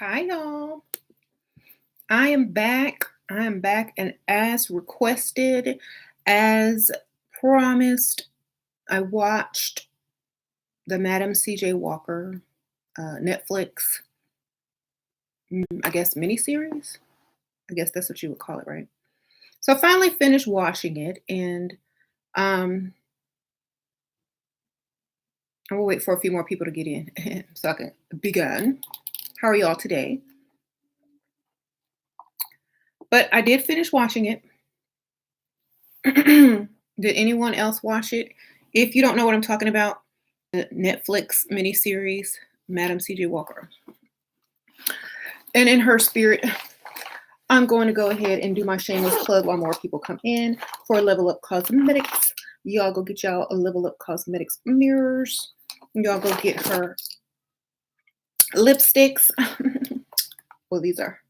Hi, y'all. I am back. I am back, and as requested, as promised, I watched the Madam CJ Walker Netflix, I guess, miniseries. I guess that's what you would call it, right? So I finally finished watching it, and um, I will wait for a few more people to get in so I can begin. How are y'all today? But I did finish watching it. Did anyone else watch it? If you don't know what I'm talking about, the Netflix miniseries, Madam CJ Walker. And in her spirit, I'm going to go ahead and do my shameless plug while more people come in for Level Up Cosmetics. Y'all go get y'all a Level Up Cosmetics mirrors. Y'all go get her lipsticks. Well, these are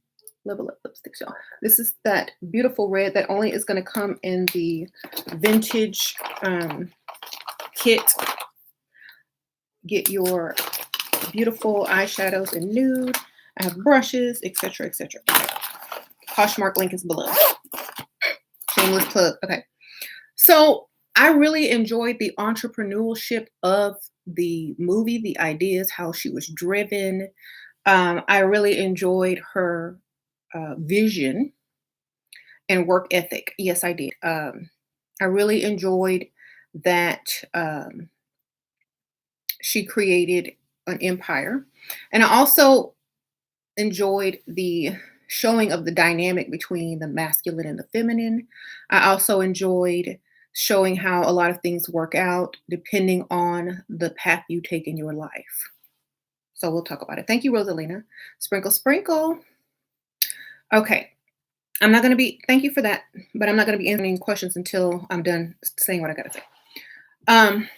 Level Up lipsticks, y'all. This is that beautiful red that only is going to come in the vintage kit. Get your beautiful eyeshadows in nude. I have brushes, etc., etc. Poshmark link is below. Shameless plug. Okay. So I really enjoyed the entrepreneurship of the movie, the ideas, how she was driven. I really enjoyed her vision and work ethic. Yes, I did. I really enjoyed that she created an empire. And I also enjoyed the showing of the dynamic between the masculine and the feminine. I also enjoyed showing how a lot of things work out depending on the path you take in your life. So we'll talk about it. Thank you, Rosalina. Sprinkle, sprinkle. Okay. I'm not going to be, thank you for that, but I'm not going to be answering questions until I'm done saying what I got to say.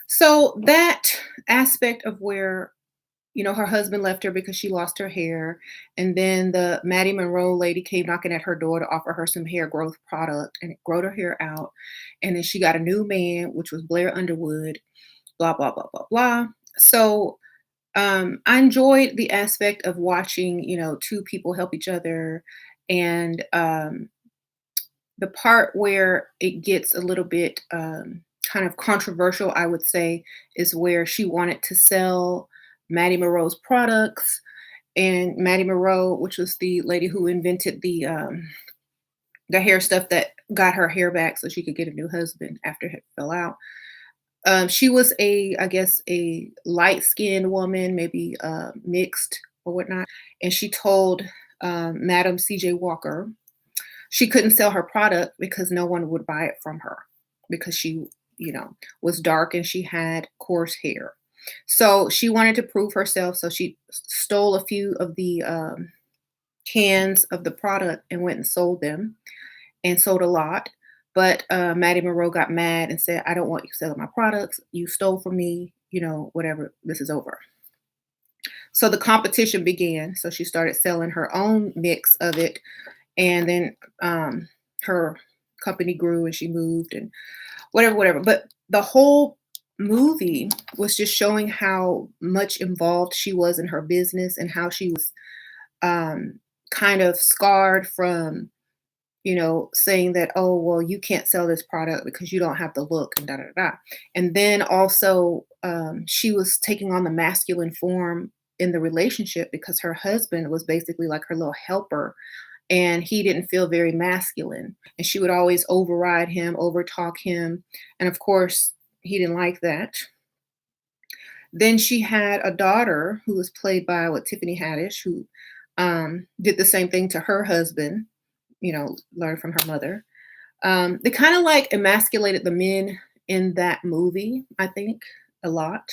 So that aspect of where her husband left her because she lost her hair. And then the Maddie Monroe lady came knocking at her door to offer her some hair growth product, and it growed her hair out. And then she got a new man, which was Blair Underwood, blah, blah, blah, blah, blah. So I enjoyed the aspect of watching, two people help each other. And the part where it gets a little bit kind of controversial, I would say, is where she wanted to sell Maddie Monroe's products, and Maddie Monroe, which was the lady who invented the hair stuff that got her hair back so she could get a new husband after it fell out. She was I guess, a light-skinned woman, maybe mixed or whatnot, and she told Madam CJ Walker she couldn't sell her product because no one would buy it from her because she, was dark and she had coarse hair. So she wanted to prove herself. So she stole a few of the cans of the product and went and sold them, and sold a lot. But Maddie Monroe got mad and said, "I don't want you selling my products. You stole from me. Whatever. This is over." So the competition began. So she started selling her own mix of it, and then her company grew and she moved and whatever. But the whole movie was just showing how much involved she was in her business and how she was kind of scarred from, saying that, oh, well, you can't sell this product because you don't have the look and da da da. And then also she was taking on the masculine form in the relationship because her husband was basically like her little helper, and he didn't feel very masculine, and she would always override him, overtalk him, and of course he didn't like that. Then she had a daughter who was played by Tiffany Haddish, who did the same thing to her husband, learned from her mother. They kind of like emasculated the men in that movie, I think, a lot,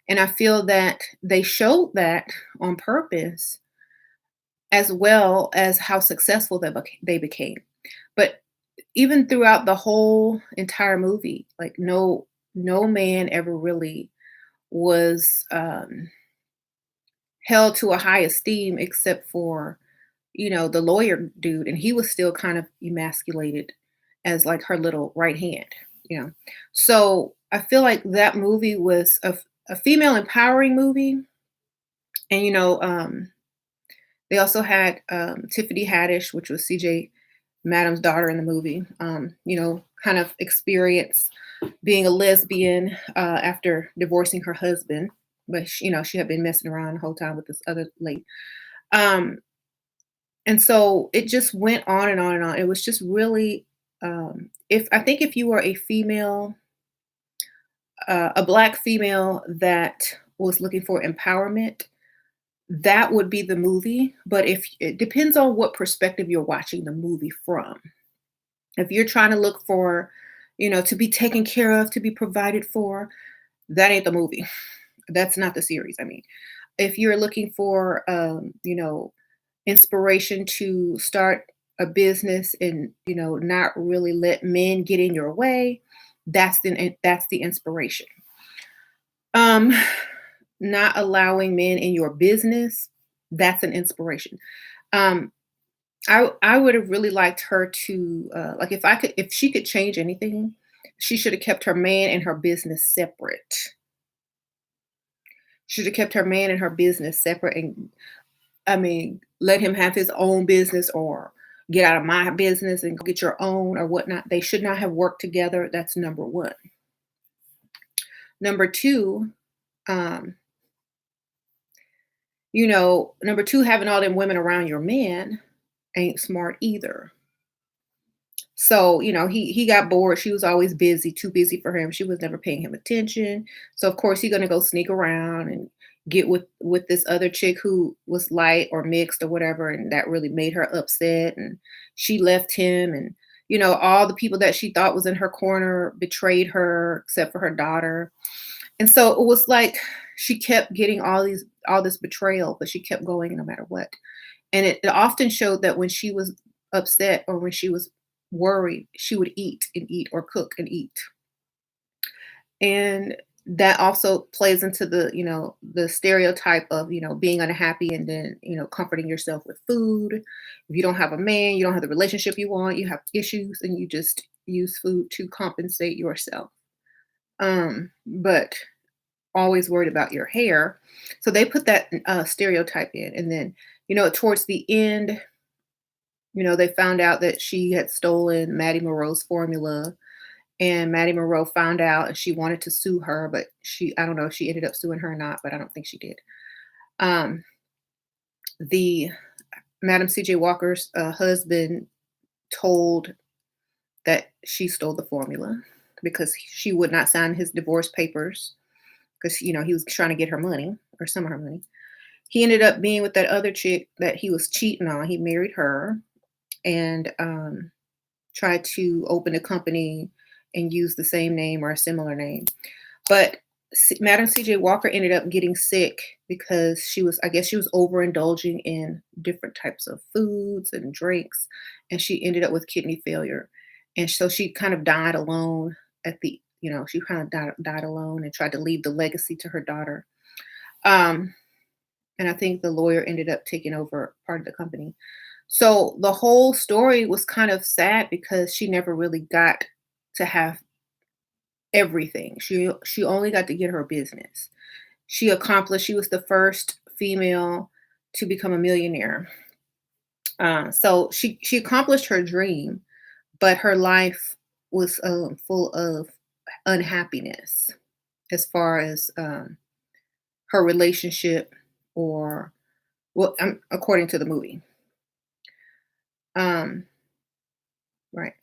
and I feel that they showed that on purpose, as well as how successful they became. But even throughout the whole entire movie, like no man ever really was held to a high esteem except for the lawyer dude, and he was still kind of emasculated as like her little right hand. So I feel like that movie was a female empowering movie, And, they also had, Tiffany Haddish, which was CJ Madam's daughter in the movie, kind of experience being a lesbian, after divorcing her husband, but she had been messing around the whole time with this other lady. Um, and so it just went on and on and on. It was just really, if I think if you were a female, a black female that was looking for empowerment, that would be the movie. But if it depends on what perspective you're watching the movie from. If you're trying to look for, to be taken care of, to be provided for, that ain't the movie. That's not the series. I mean, if you're looking for, inspiration to start a business and, not really let men get in your way, that's the inspiration. Um, Not allowing men in your business, that's an inspiration. Um, I would have really liked her to, like, if she could change anything, she should have kept her man and her business separate. Should have kept her man and her business separate, and I mean, let him have his own business, or get out of my business and go get your own or whatnot. They should not have worked together. That's number one. Number two, um, number two, having all them women around your man ain't smart either. So, he got bored. She was always busy, too busy for him. She was never paying him attention. So of course he's gonna go sneak around and get with this other chick who was light or mixed or whatever, and that really made her upset. And she left him, and all the people that she thought was in her corner betrayed her, except for her daughter. And so it was like she kept getting all this betrayal, but she kept going no matter what. And it often showed that when she was upset or when she was worried, she would eat and eat, or cook and eat. And that also plays into the stereotype of, being unhappy and then, comforting yourself with food. If you don't have a man, you don't have the relationship you want, you have issues, and you just use food to compensate yourself. But always worried about your hair. So they put that stereotype in. And then, towards the end, they found out that she had stolen Maddie Monroe's formula, and Maddie Monroe found out and she wanted to sue her, but I don't know if she ended up suing her or not, but I don't think she did. Um, the Madam CJ Walker's husband told that she stole the formula because she would not sign his divorce papers because, he was trying to get her money, or some of her money. He ended up being with that other chick that he was cheating on. He married her, and tried to open a company and use the same name or a similar name. But Madam CJ Walker ended up getting sick because I guess she was overindulging in different types of foods and drinks, and she ended up with kidney failure. And so she kind of died alone she kind of died alone and tried to leave the legacy to her daughter. Um, and I think the lawyer ended up taking over part of the company. So the whole story was kind of sad because she never really got to have everything. She only got to get her business. She was the first female to become a millionaire. So she accomplished her dream, but her life was full of unhappiness as far as her relationship, or well, according to the movie. Um, right.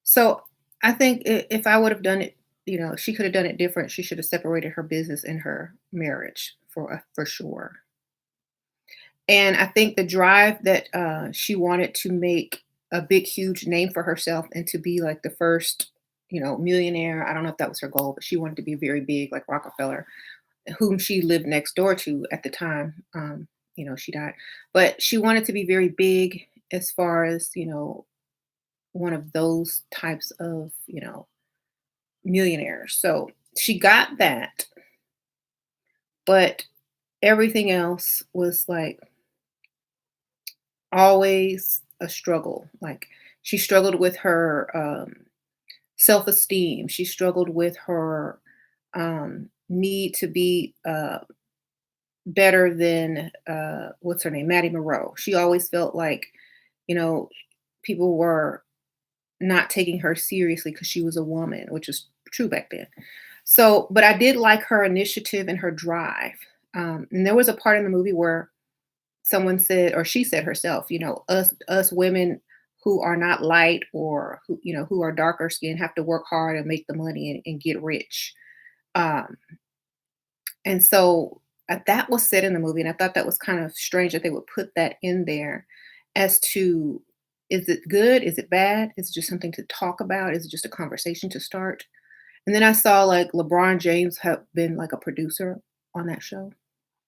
So I think if I would have done it, she could have done it different. She should have separated her business and her marriage for sure. And I think the drive that she wanted to make a big, huge name for herself and to be like the first, millionaire. I don't know if that was her goal, but she wanted to be very big, like Rockefeller, whom she lived next door to at the time. She died, but she wanted to be very big as far as one of those types of millionaires. So she got that, but everything else was like always a struggle. Like, she struggled with her self-esteem. She struggled with her need to be better than what's her name, Maddie Monroe. She always felt like, you know, people were not taking her seriously because she was a woman, which is true back then. So, but I did like her initiative and her drive. And there was a part in the movie where someone said, or she said herself, us women who are not light or who, who are darker skinned have to work hard and make the money and get rich. Um, and so that was said in the movie, and I thought that was kind of strange that they would put that in there as to, is it good? Is it bad? Is it just something to talk about? Is it just a conversation to start? And then I saw like LeBron James have been like a producer on that show.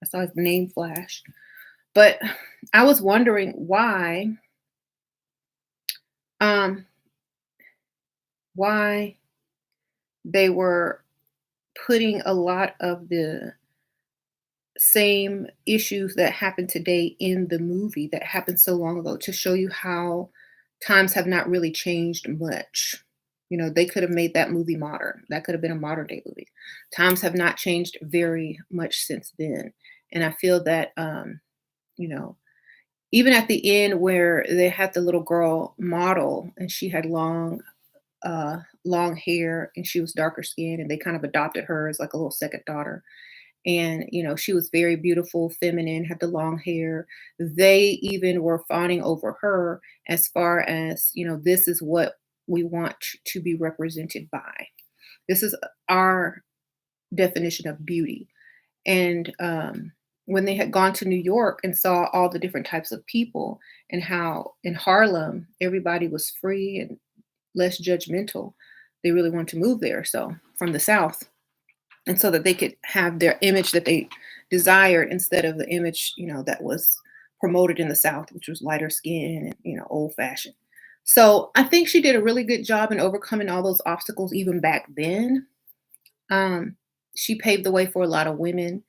I saw his name flash. But I was wondering um, why they were putting a lot of the same issues that happened today in the movie that happened so long ago to show you how times have not really changed much. They could have made that movie modern. That could have been a modern day movie. Times have not changed very much since then. And I feel that, you know, even at the end where they had the little girl model and she had long hair and she was darker skinned and they kind of adopted her as like a little second daughter, and she was very beautiful, feminine, had the long hair. They even were fawning over her as far as, this is what we want to be represented by. This is our definition of beauty. And when they had gone to New York and saw all the different types of people and how in Harlem everybody was free and less judgmental, they really wanted to move there. So from the South, and so that they could have their image that they desired instead of the image, that was promoted in the South, which was lighter skin and, old fashioned. So I think she did a really good job in overcoming all those obstacles even back then. Um, she paved the way for a lot of women.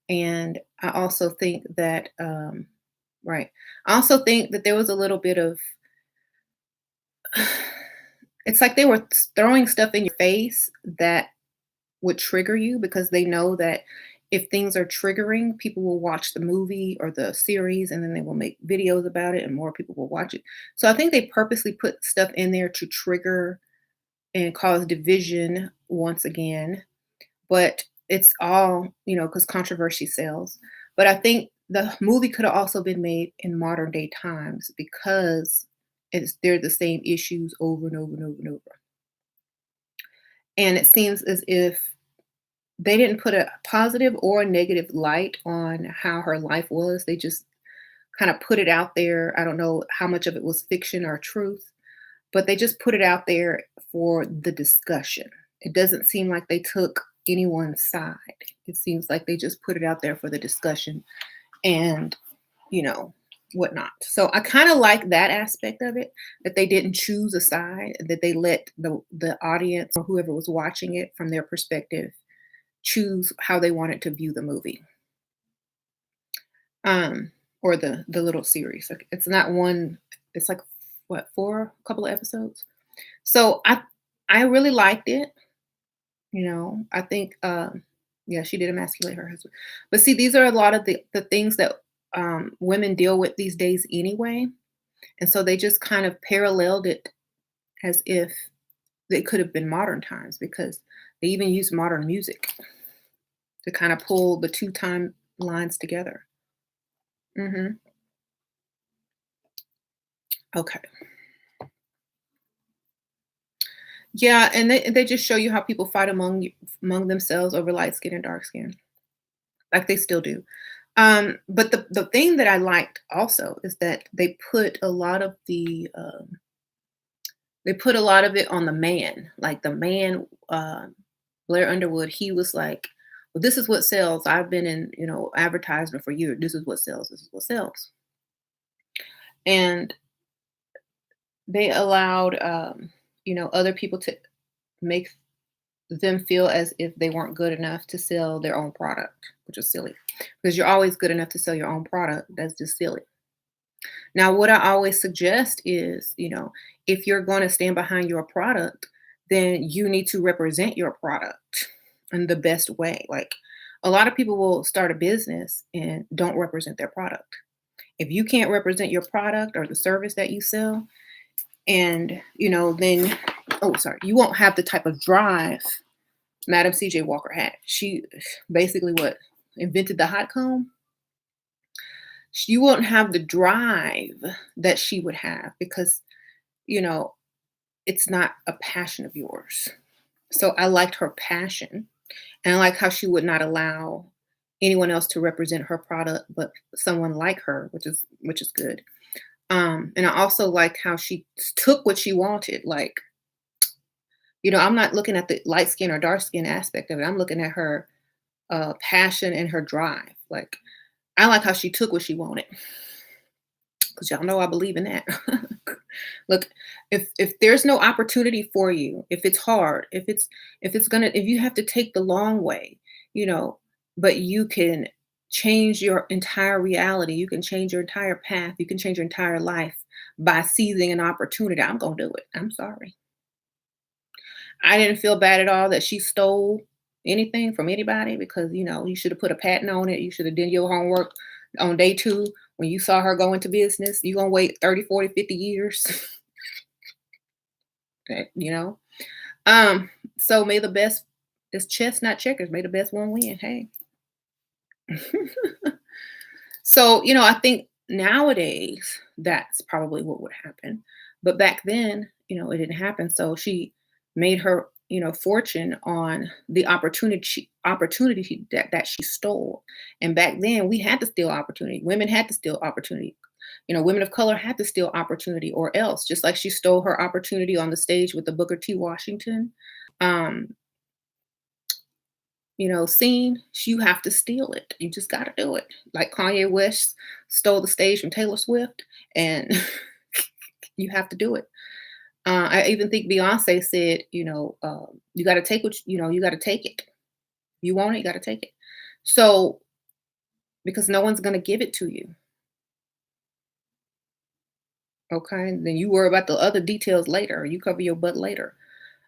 And I also think that, right, I also think that there was a little bit of, it's like they were throwing stuff in your face that would trigger you because they know that if things are triggering, people will watch the movie or the series and then they will make videos about it and more people will watch it. So I think they purposely put stuff in there to trigger and cause division once again. But it's all, because controversy sells. But I think the movie could have also been made in modern day times because they're the same issues over and over and over and over. And it seems as if they didn't put a positive or a negative light on how her life was. They just kind of put it out there. I don't know how much of it was fiction or truth, but they just put it out there for the discussion. It doesn't seem like they took anyone's side. It seems like they just put it out there for the discussion and, whatnot. So I kind of like that aspect of it, that they didn't choose a side, that they let the audience or whoever was watching it from their perspective choose how they wanted to view the movie, or the little series. Like, it's not one. It's like what, four, a couple of episodes. So I really liked it. I think yeah, she did emasculate her husband. But see, these are a lot of the things that women deal with these days anyway, and so they just kind of paralleled it as if they could have been modern times because they even use modern music to kind of pull the two timelines together. Hmm. Okay. Yeah, and they just show you how people fight among themselves over light skin and dark skin, like they still do. But the thing that I liked also is that they put a lot of it on the man. Like the man, Blair Underwood, he was like, "Well, this is what sells. I've been in advertisement for years. This is what sells. This is what sells." And they allowed other people to make them feel as if they weren't good enough to sell their own product, which is silly because you're always good enough to sell your own product. That's just silly. Now, what I always suggest is, if you're going to stand behind your product, then you need to represent your product. in the best way. Like a lot of people will start a business and don't represent their product. If you can't represent your product or the service that you sell, and then oh sorry, you won't have the type of drive Madam CJ Walker had. She basically what invented the hot comb. You won't have the drive that she would have because you know it's not a passion of yours. So I liked her passion, and I like how she would not allow anyone else to represent her product but someone like her, which is good. And I also like how she took what she wanted. Like, I'm not looking at the light skin or dark skin aspect of it. I'm looking at her passion and her drive. Like, I like how she took what she wanted because y'all know I believe in that. Look, if there's no opportunity for you, if it's hard, if you have to take the long way, you know, but you can change your entire reality, you can change your entire path, you can change your entire life by seizing an opportunity. I'm gonna do it. I'm sorry. I didn't feel bad at all that she stole anything from anybody because you should have put a patent on it. You should have done your homework on day two when you saw her go into business. You're gonna wait 30, 40, 50 years. you know so may the best, it's chess not checkers, may the best one win. Hey. So I think nowadays that's probably what would happen, but back then it didn't happen. So she made her fortune on the that she stole. And back then we had to steal opportunity, women had to steal opportunity. Women of color had to steal opportunity or else, just like she stole her opportunity on the stage with the Booker T. Washington um, scene. You have to steal it. You just got to do it. Like Kanye West stole the stage from Taylor Swift, and you have to do it. I even think Beyonce said, you got to take you got to take it. You want it, you got to take it. So, because no one's going to give it to you. Okay, then you worry about the other details later. You cover your butt later.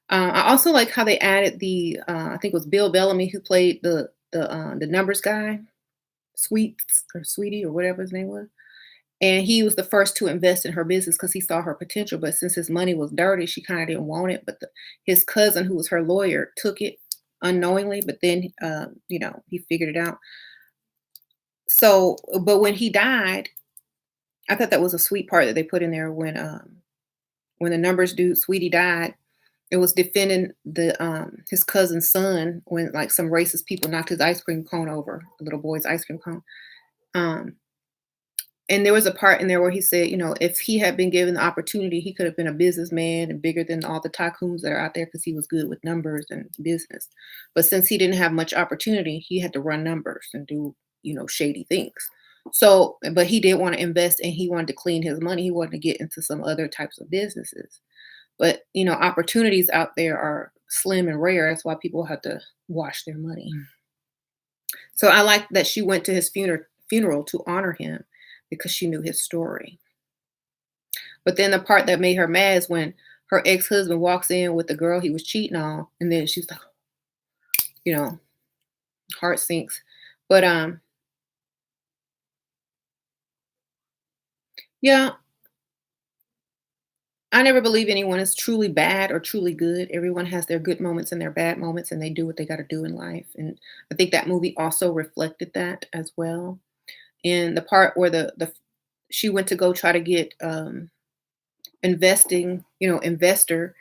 I also like how they added the I think it was Bill Bellamy who played the numbers guy, Sweets or Sweetie or whatever his name was, and he was the first to invest in her business because he saw her potential. But since his money was dirty, she kind of didn't want it. But his cousin, who was her lawyer, took it unknowingly. But then he figured it out. So, but when he died, I thought that was a sweet part that they put in there when the numbers dude Sweetie died. It was defending his cousin's son when like some racist people knocked his ice cream cone over, a little boy's ice cream cone. Um, and there was a part in there where he said, if he had been given the opportunity, he could have been a businessman and bigger than all the tycoons that are out there because he was good with numbers and business. But since he didn't have much opportunity, he had to run numbers and do, shady things. So, but he did want to invest and he wanted to clean his money. He wanted to get into some other types of businesses. But, opportunities out there are slim and rare. That's why people have to wash their money. So I like that she went to his funeral to honor him because she knew his story. But then the part that made her mad is when her ex-husband walks in with the girl he was cheating on, and then she's like, you know, heart sinks. But yeah, I never believe anyone is truly bad or truly good. Everyone has their good moments and their bad moments, and they do what they got to do in life. And I think that movie also reflected that as well. In the part where the she went to go try to get investor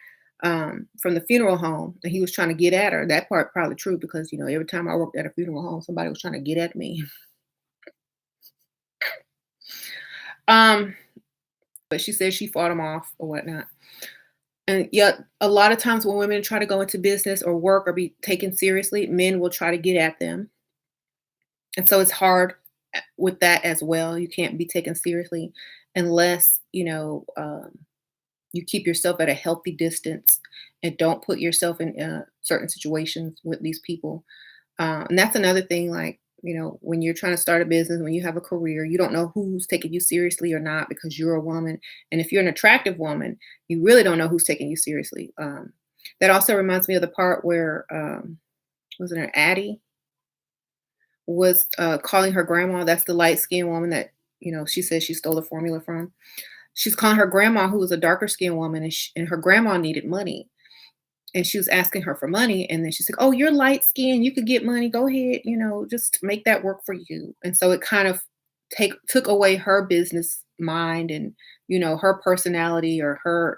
from the funeral home, and he was trying to get at her. That part probably true because every time I worked at a funeral home, somebody was trying to get at me. Um, but she said she fought him off or whatnot. And yet, a lot of times when women try to go into business or work or be taken seriously, men will try to get at them. And so it's hard with that as well. You can't be taken seriously unless, you keep yourself at a healthy distance and don't put yourself in certain situations with these people. And that's another thing, like, when you're trying to start a business, when you have a career, you don't know who's taking you seriously or not because you're a woman. And if you're an attractive woman, you really don't know who's taking you seriously. That also reminds me of the part where was it an Addie, was calling her grandma, that's the light skinned woman that, she says she stole the formula from. She's calling her grandma, who was a darker skinned woman, and her grandma needed money. And she was asking her for money. And then she's like, "Oh, you're light skinned. You could get money. Go ahead, just make that work for you." And so it kind of took away her business mind and, her personality or her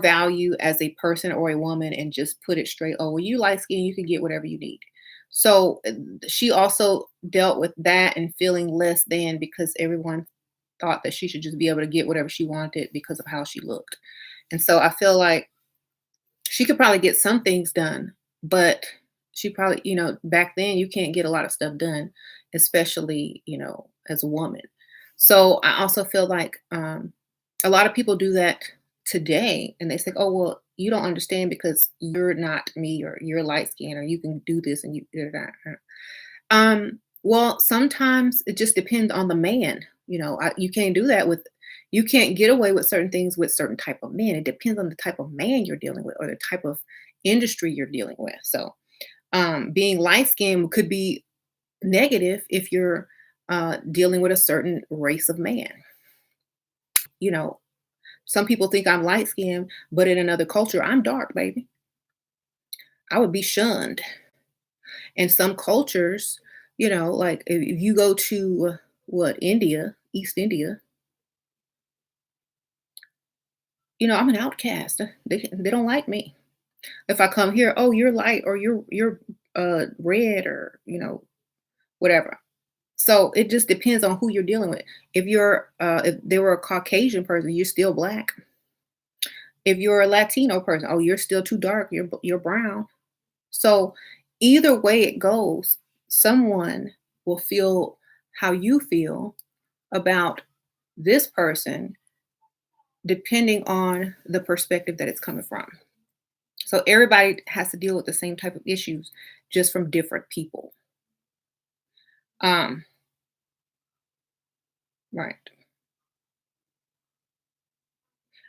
value as a person or a woman, and just put it straight, "Oh, well, you light skinned, you can get whatever you need." So she also dealt with that and feeling less than because everyone thought that she should just be able to get whatever she wanted because of how she looked. And so I feel like she could probably get some things done, but she probably, back then you can't get a lot of stuff done, especially, as a woman. So I also feel like a lot of people do that today and they say, "Oh, well, you don't understand because you're not me or you're light skinned or you can do this and you're not." Well, sometimes it just depends on the man. You can't do that with, you can't get away with certain things with certain type of men. It depends on the type of man you're dealing with or the type of industry you're dealing with. So, being light skinned could be negative if you're dealing with a certain race of man. You know, some people think I'm light skinned, but in another culture, I'm dark, baby. I would be shunned. In some cultures, like if you go to what, India, East India, I'm an outcast. They don't like me. If I come here, "Oh, you're light or you're red or, whatever." So it just depends on who you're dealing with. If they were a Caucasian person, you're still black. If you're a Latino person, "Oh, you're still too dark. You're brown." So either way it goes, someone will feel how you feel about this person depending on the perspective that it's coming from. So everybody has to deal with the same type of issues, just from different people. Um, right.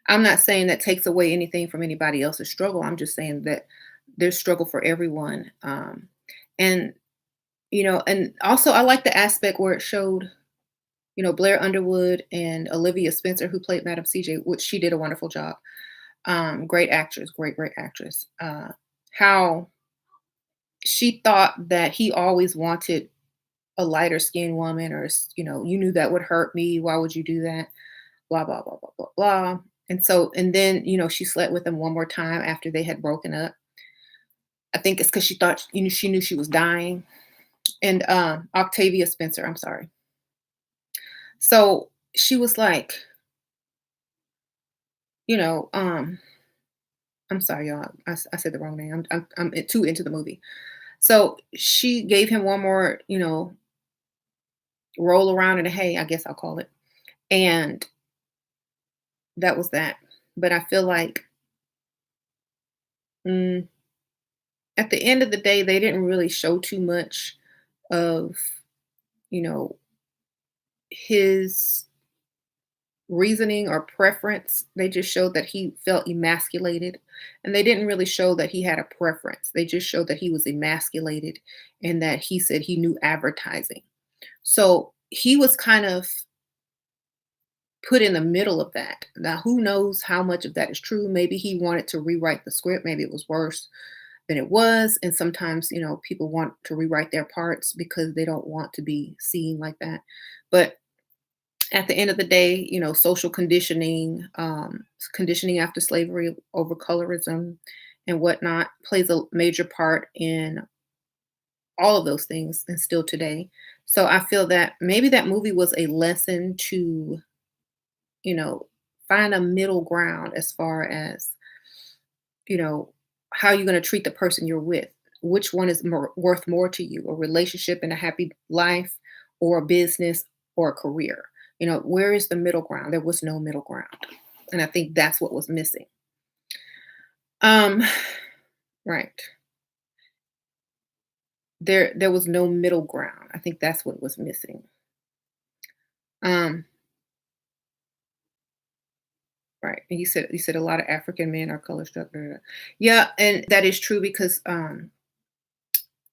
I'm not saying that takes away anything from anybody else's struggle. I'm just saying that there's struggle for everyone. And and also I like the aspect where it showed, Blair Underwood and Olivia Spencer, who played Madam CJ, which she did a wonderful job. Great actress, great actress. How she thought that he always wanted a lighter skinned woman, or you knew that would hurt me. Why would you do that? Blah blah blah blah blah blah. And then she slept with him one more time after they had broken up. I think it's because she thought she knew she was dying. And Octavia Spencer, I'm sorry. So she was like, you know, um, I'm sorry, y'all. I said the wrong name. I'm too into the movie. So she gave him one more, roll around in the hay, I guess I'll call it. And that was that. But I feel like mm, at the end of the day, they didn't really show too much of, you know, his reasoning or preference. They just showed that he felt emasculated. And they didn't really show that he had a preference. They just showed that he was emasculated and that he said he knew advertising. So he was kind of put in the middle of that. Now, who knows how much of that is true? Maybe he wanted to rewrite the script. Maybe it was worse than it was. And sometimes, people want to rewrite their parts because they don't want to be seen like that. But at the end of the day, social conditioning, conditioning after slavery over colorism and whatnot plays a major part in all of those things and still today. So I feel that maybe that movie was a lesson to, you know, find a middle ground as far as, you know, how you're going to treat the person you're with. Which one is worth more to you, a relationship and a happy life, or a business, or a career? Where is the middle ground? There was no middle ground. And I think that's what was missing. Um, right. There was no middle ground. I think that's what was missing. Um, right. And you said a lot of African men are color struck. Yeah, and that is true because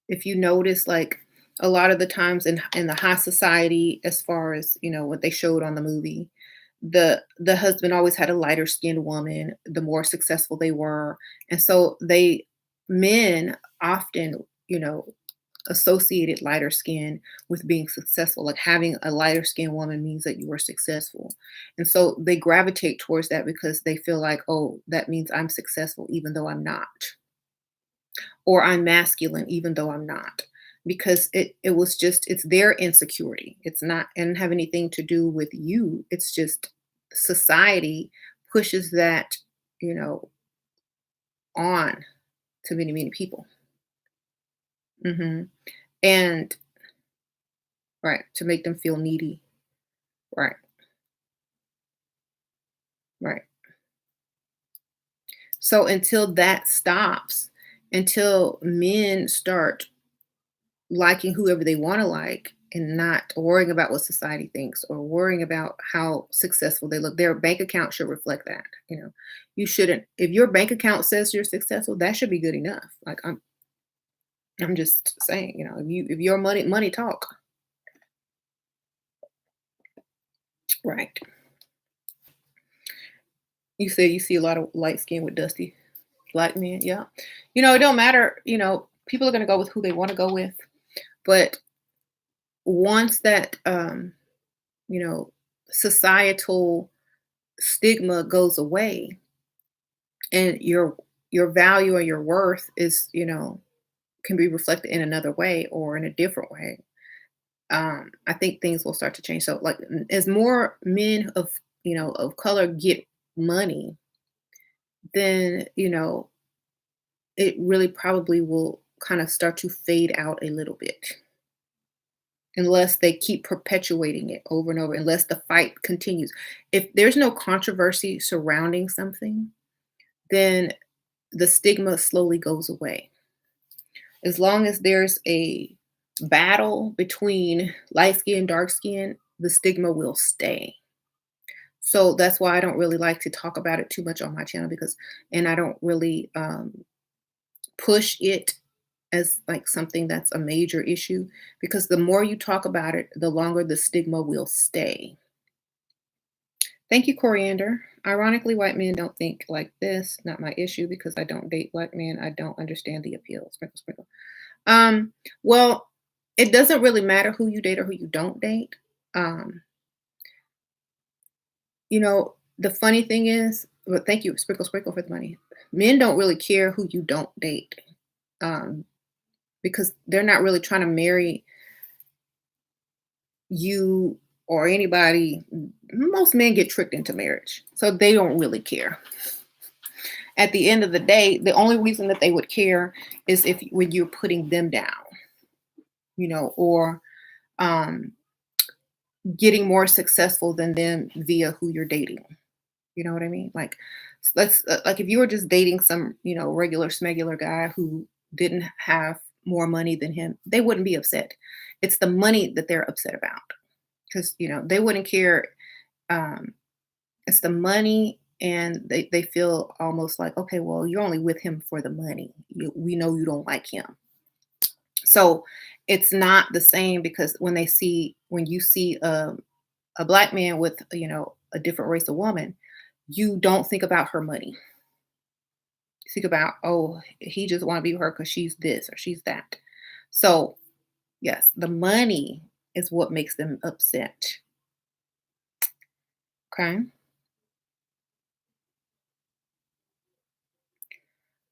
If you notice, like, a lot of the times in the high society, as far as, what they showed on the movie, the husband always had a lighter skinned woman, the more successful they were. And so men often, associated lighter skin with being successful. Like having a lighter skinned woman means that you were successful. And so they gravitate towards that because they feel like, oh, that means I'm successful even though I'm not, or I'm masculine even though I'm not. Because it's their insecurity. It's not, and have anything to do with you. It's just society pushes that, you know, on to many, many people. Hmm. And right, to make them feel needy. Right, right. So until that stops, until men start liking whoever they want to like and not worrying about what society thinks or worrying about how successful they look, their bank account should reflect that. You shouldn't, if your bank account says you're successful, that should be good enough. Like I'm just saying, if your money talk. Right. You say you see a lot of light skin with dusty black men. Yeah. It don't matter, people are going to go with who they want to go with. But once that, you know, societal stigma goes away and your value or your worth is, can be reflected in another way or in a different way, I think things will start to change. So like as more men of color get money, then, it really probably will kind of start to fade out a little bit unless they keep perpetuating it over and over, unless the fight continues. If there's no controversy surrounding something, then the stigma slowly goes away. As long as there's a battle between light skin, dark skin, the stigma will stay. So that's why I don't really like to talk about it too much on my channel and I don't really push it as like something that's a major issue because the more you talk about it, the longer the stigma will stay. Thank you, Coriander. Ironically, white men don't think like this. Not my issue because I don't date black men. I don't understand the appeal. Sprinkle, sprinkle. Well, it doesn't really matter who you date or who you don't date. Um, the funny thing is, but thank you, Sprinkle, sprinkle for the money. Men don't really care who you don't date. Um, because they're not really trying to marry you or anybody. Most men get tricked into marriage, so they don't really care. At the end of the day, the only reason that they would care is if when you're putting them down, or um, getting more successful than them via who you're dating. You know what I mean? Like, let's like if you were just dating some, regular smegular guy who didn't have more money than him, they wouldn't be upset. It's the money that they're upset about because they wouldn't care. Um, it's the money, and they feel almost like, okay, well, you're only with him for the money. We know you don't like him, so it's not the same because when you see a black man with a different race of woman, you don't think about her money. You think about, oh, he just want to be with her because she's this or she's that. So yes, the money is what makes them upset. Okay.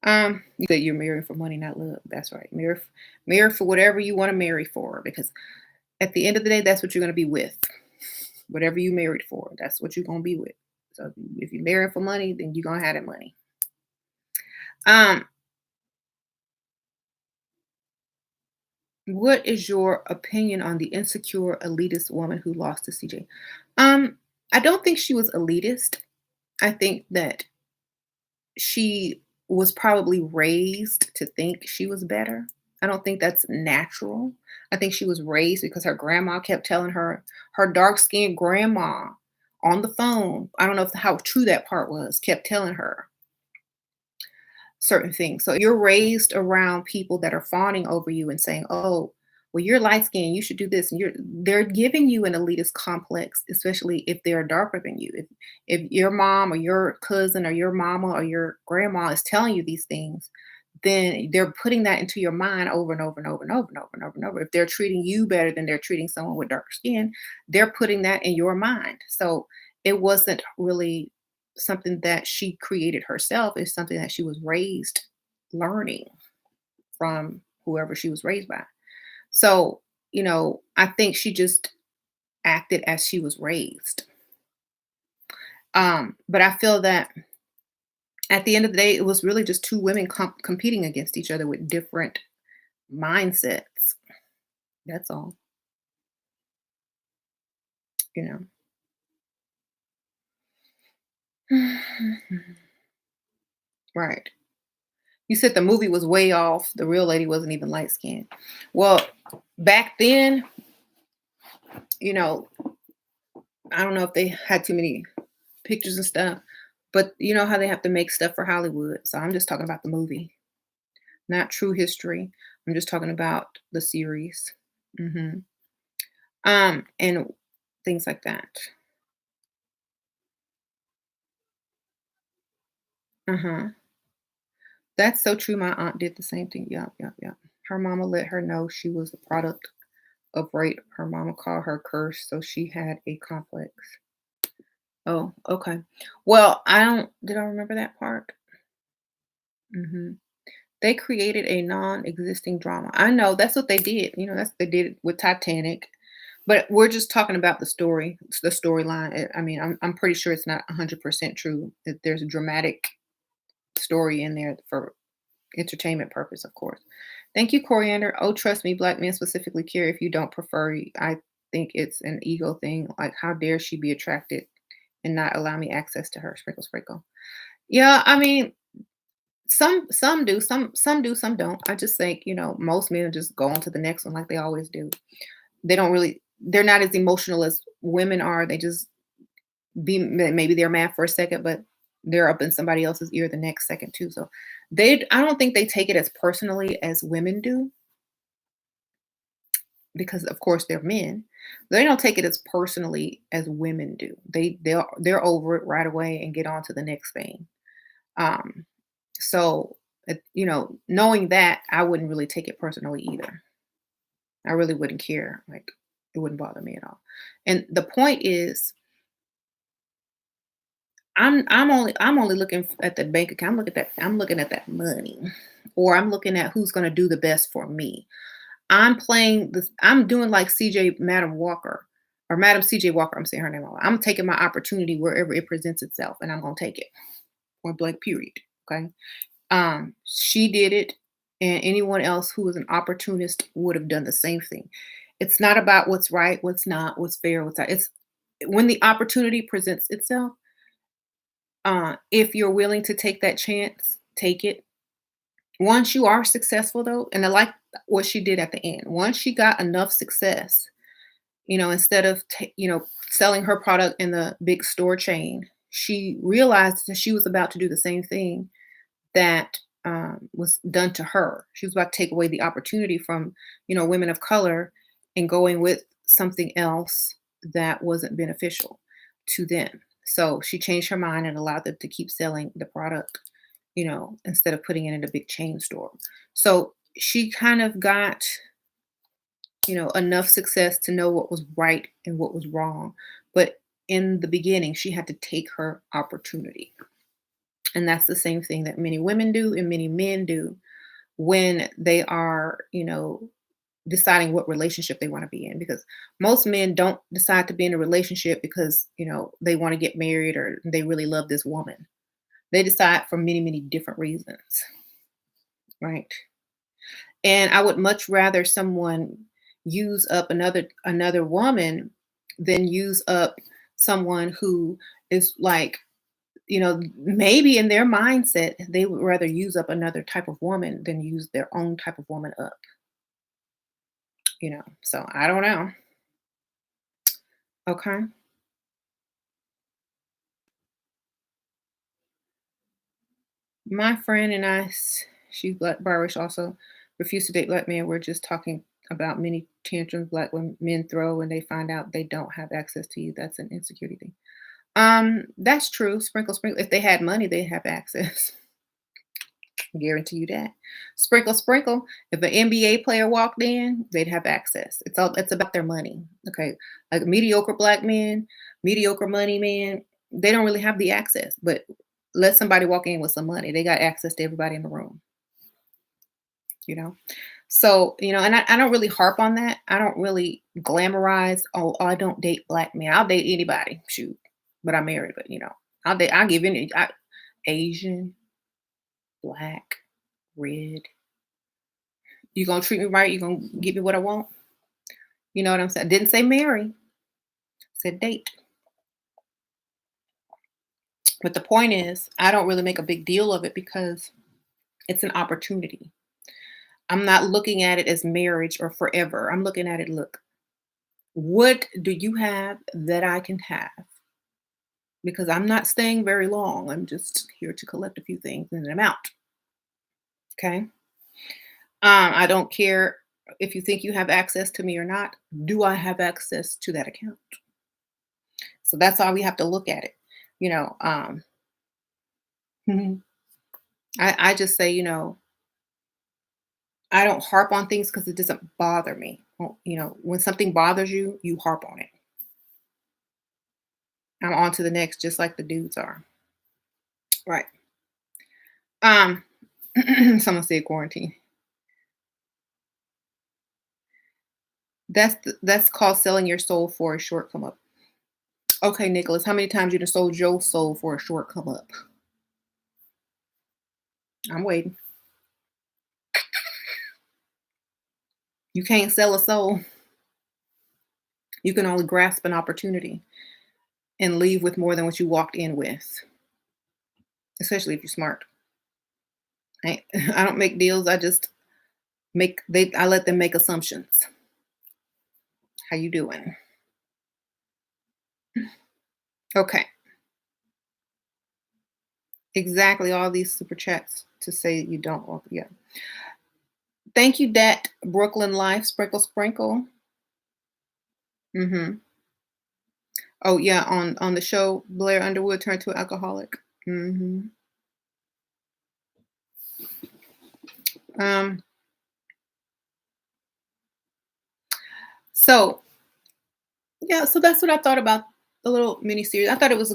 You said you're married for money, not love. That's right. Marry for whatever you want to marry for, because at the end of the day, that's what you're going to be with. Whatever you married for, that's what you're going to be with. So if you marry for money, then you're going to have that money. Um, what is your opinion on the insecure elitist woman who lost to CJ? Um, I don't think she was elitist. I think that she was probably raised to think she was better. I don't think that's natural. I think she was raised because her grandma kept telling her dark skinned grandma on the phone. I don't know how true that part was, kept telling her certain things. So you're raised around people that are fawning over you and saying, "Oh, well, you're light skinned, you should do this." And they're giving you an elitist complex, especially if they're darker than you. If your mom or your cousin or your mama or your grandma is telling you these things, then they're putting that into your mind over and over and over and over and over and over and over. If they're treating you better than they're treating someone with darker skin, they're putting that in your mind. So it wasn't really something that she created herself. It's something that she was raised learning from whoever she was raised by. So, I think she just acted as she was raised. But I feel that at the end of the day, it was really just two women competing against each other with different mindsets. That's all, you know. Right. You said the movie was way off. The real lady wasn't even light skinned. Well, back then, you know, I don't know if they had too many pictures and stuff, but you know how they have to make stuff for Hollywood. So I'm just talking about the movie, not true history. I'm just talking about the series. hmm and things like that. Uh-huh. That's so true. My aunt did the same thing. Yep, yep, yep. Her mama let her know she was a product of rape. Her mama called her cursed, so she had a complex. Oh, okay. Well, I don't did I remember that part? Mhm. They created a non-existing drama. I know that's what they did. That's what they did with Titanic. But we're just talking about the storyline. I mean, I'm pretty sure it's not 100% true. That there's a dramatic story in there for entertainment purpose, of course. Thank you, Coriander. Oh, trust me, black men specifically care if you don't prefer. I think it's an ego thing. Like, how dare she be attracted and not allow me access to her? Sprinkle, sprinkle. Yeah, I mean, some do, some do, some don't. I just think most men just go on to the next one like they always do. They don't really. They're not as emotional as women are. They just maybe they're mad for a second, but they're up in somebody else's ear the next second too. So I don't think they take it as personally as women do because of course they're men. They don't take it as personally as women do. They're over it right away and get on to the next thing. Um, so knowing that, I wouldn't really take it personally either. I really wouldn't care. Like, it wouldn't bother me at all. And the point is, I'm only looking at the bank account. I'm looking at that money, or I'm looking at who's going to do the best for me. I'm playing this. I'm doing like CJ Madam Walker or Madam CJ Walker. I'm saying her name. I'm taking my opportunity wherever it presents itself, and I'm going to take it. Point blank. Period. Okay. She did it, and anyone else who was an opportunist would have done the same thing. It's not about what's right, what's not, what's fair, what's not. It's when the opportunity presents itself. If you're willing to take that chance, take it. Once you are successful, though, and I like what she did at the end. Once she got enough success, instead of selling her product in the big store chain, she realized that she was about to do the same thing that was done to her. She was about to take away the opportunity from women of color and going with something else that wasn't beneficial to them. So she changed her mind and allowed them to keep selling the product, instead of putting it in a big chain store. So she kind of got enough success to know what was right and what was wrong. But in the beginning, she had to take her opportunity. And that's the same thing that many women do and many men do when they are, deciding what relationship they want to be in. Because most men don't decide to be in a relationship because, they want to get married or they really love this woman. They decide for many, many different reasons. Right. And I would much rather someone use up another woman than use up someone who is like, maybe in their mindset, they would rather use up another type of woman than use their own type of woman up, So I don't know. Okay. My friend and she's black Birish also, refused to date black men. We're just talking about many tantrums black men throw when they find out they don't have access to you. That's an insecurity thing. That's true. Sprinkle, sprinkle. If they had money, they'd have access. Guarantee you that. Sprinkle, sprinkle. If an NBA player walked in, they'd have access. It's about their money. Okay. Like mediocre black men, mediocre money men, they don't really have the access. But let somebody walk in with some money. They got access to everybody in the room, you know? So, and I don't really harp on that. I don't really glamorize, oh, I don't date black men. I'll date anybody. Shoot. But I'm married, but I'll give Asian, black, red. You gonna treat me right, you gonna give me what I want. You know what I'm saying? Didn't say marry, said date. But the point is, I don't really make a big deal of it because it's an opportunity. I'm not looking at it as marriage or forever. I'm looking at it, look, what do you have that I can have? Because I'm not staying very long. I'm just here to collect a few things and then I'm out. Okay. I don't care if you think you have access to me or not. Do I have access to that account? So that's how we have to look at it. You know, um, I just say, I don't harp on things because it doesn't bother me. Well, when something bothers you, you harp on it. I'm on to the next, just like the dudes are. Right. Um, someone said quarantine. That's called selling your soul for a short come up. Okay, Nicholas, how many times you done sold your soul for a short come up? I'm waiting. You can't sell a soul. You can only grasp an opportunity and leave with more than what you walked in with, especially if you're smart. I don't make deals. I just I let them make assumptions. How you doing? Okay. Exactly. All these super chats to say you don't want. Yeah. Thank you, Dat Brooklyn Life. Sprinkle, sprinkle. Hmm. Oh yeah, on the show, Blair Underwood turned to an alcoholic. Hmm. Um. So yeah, so that's what I thought about the little mini series. I thought it was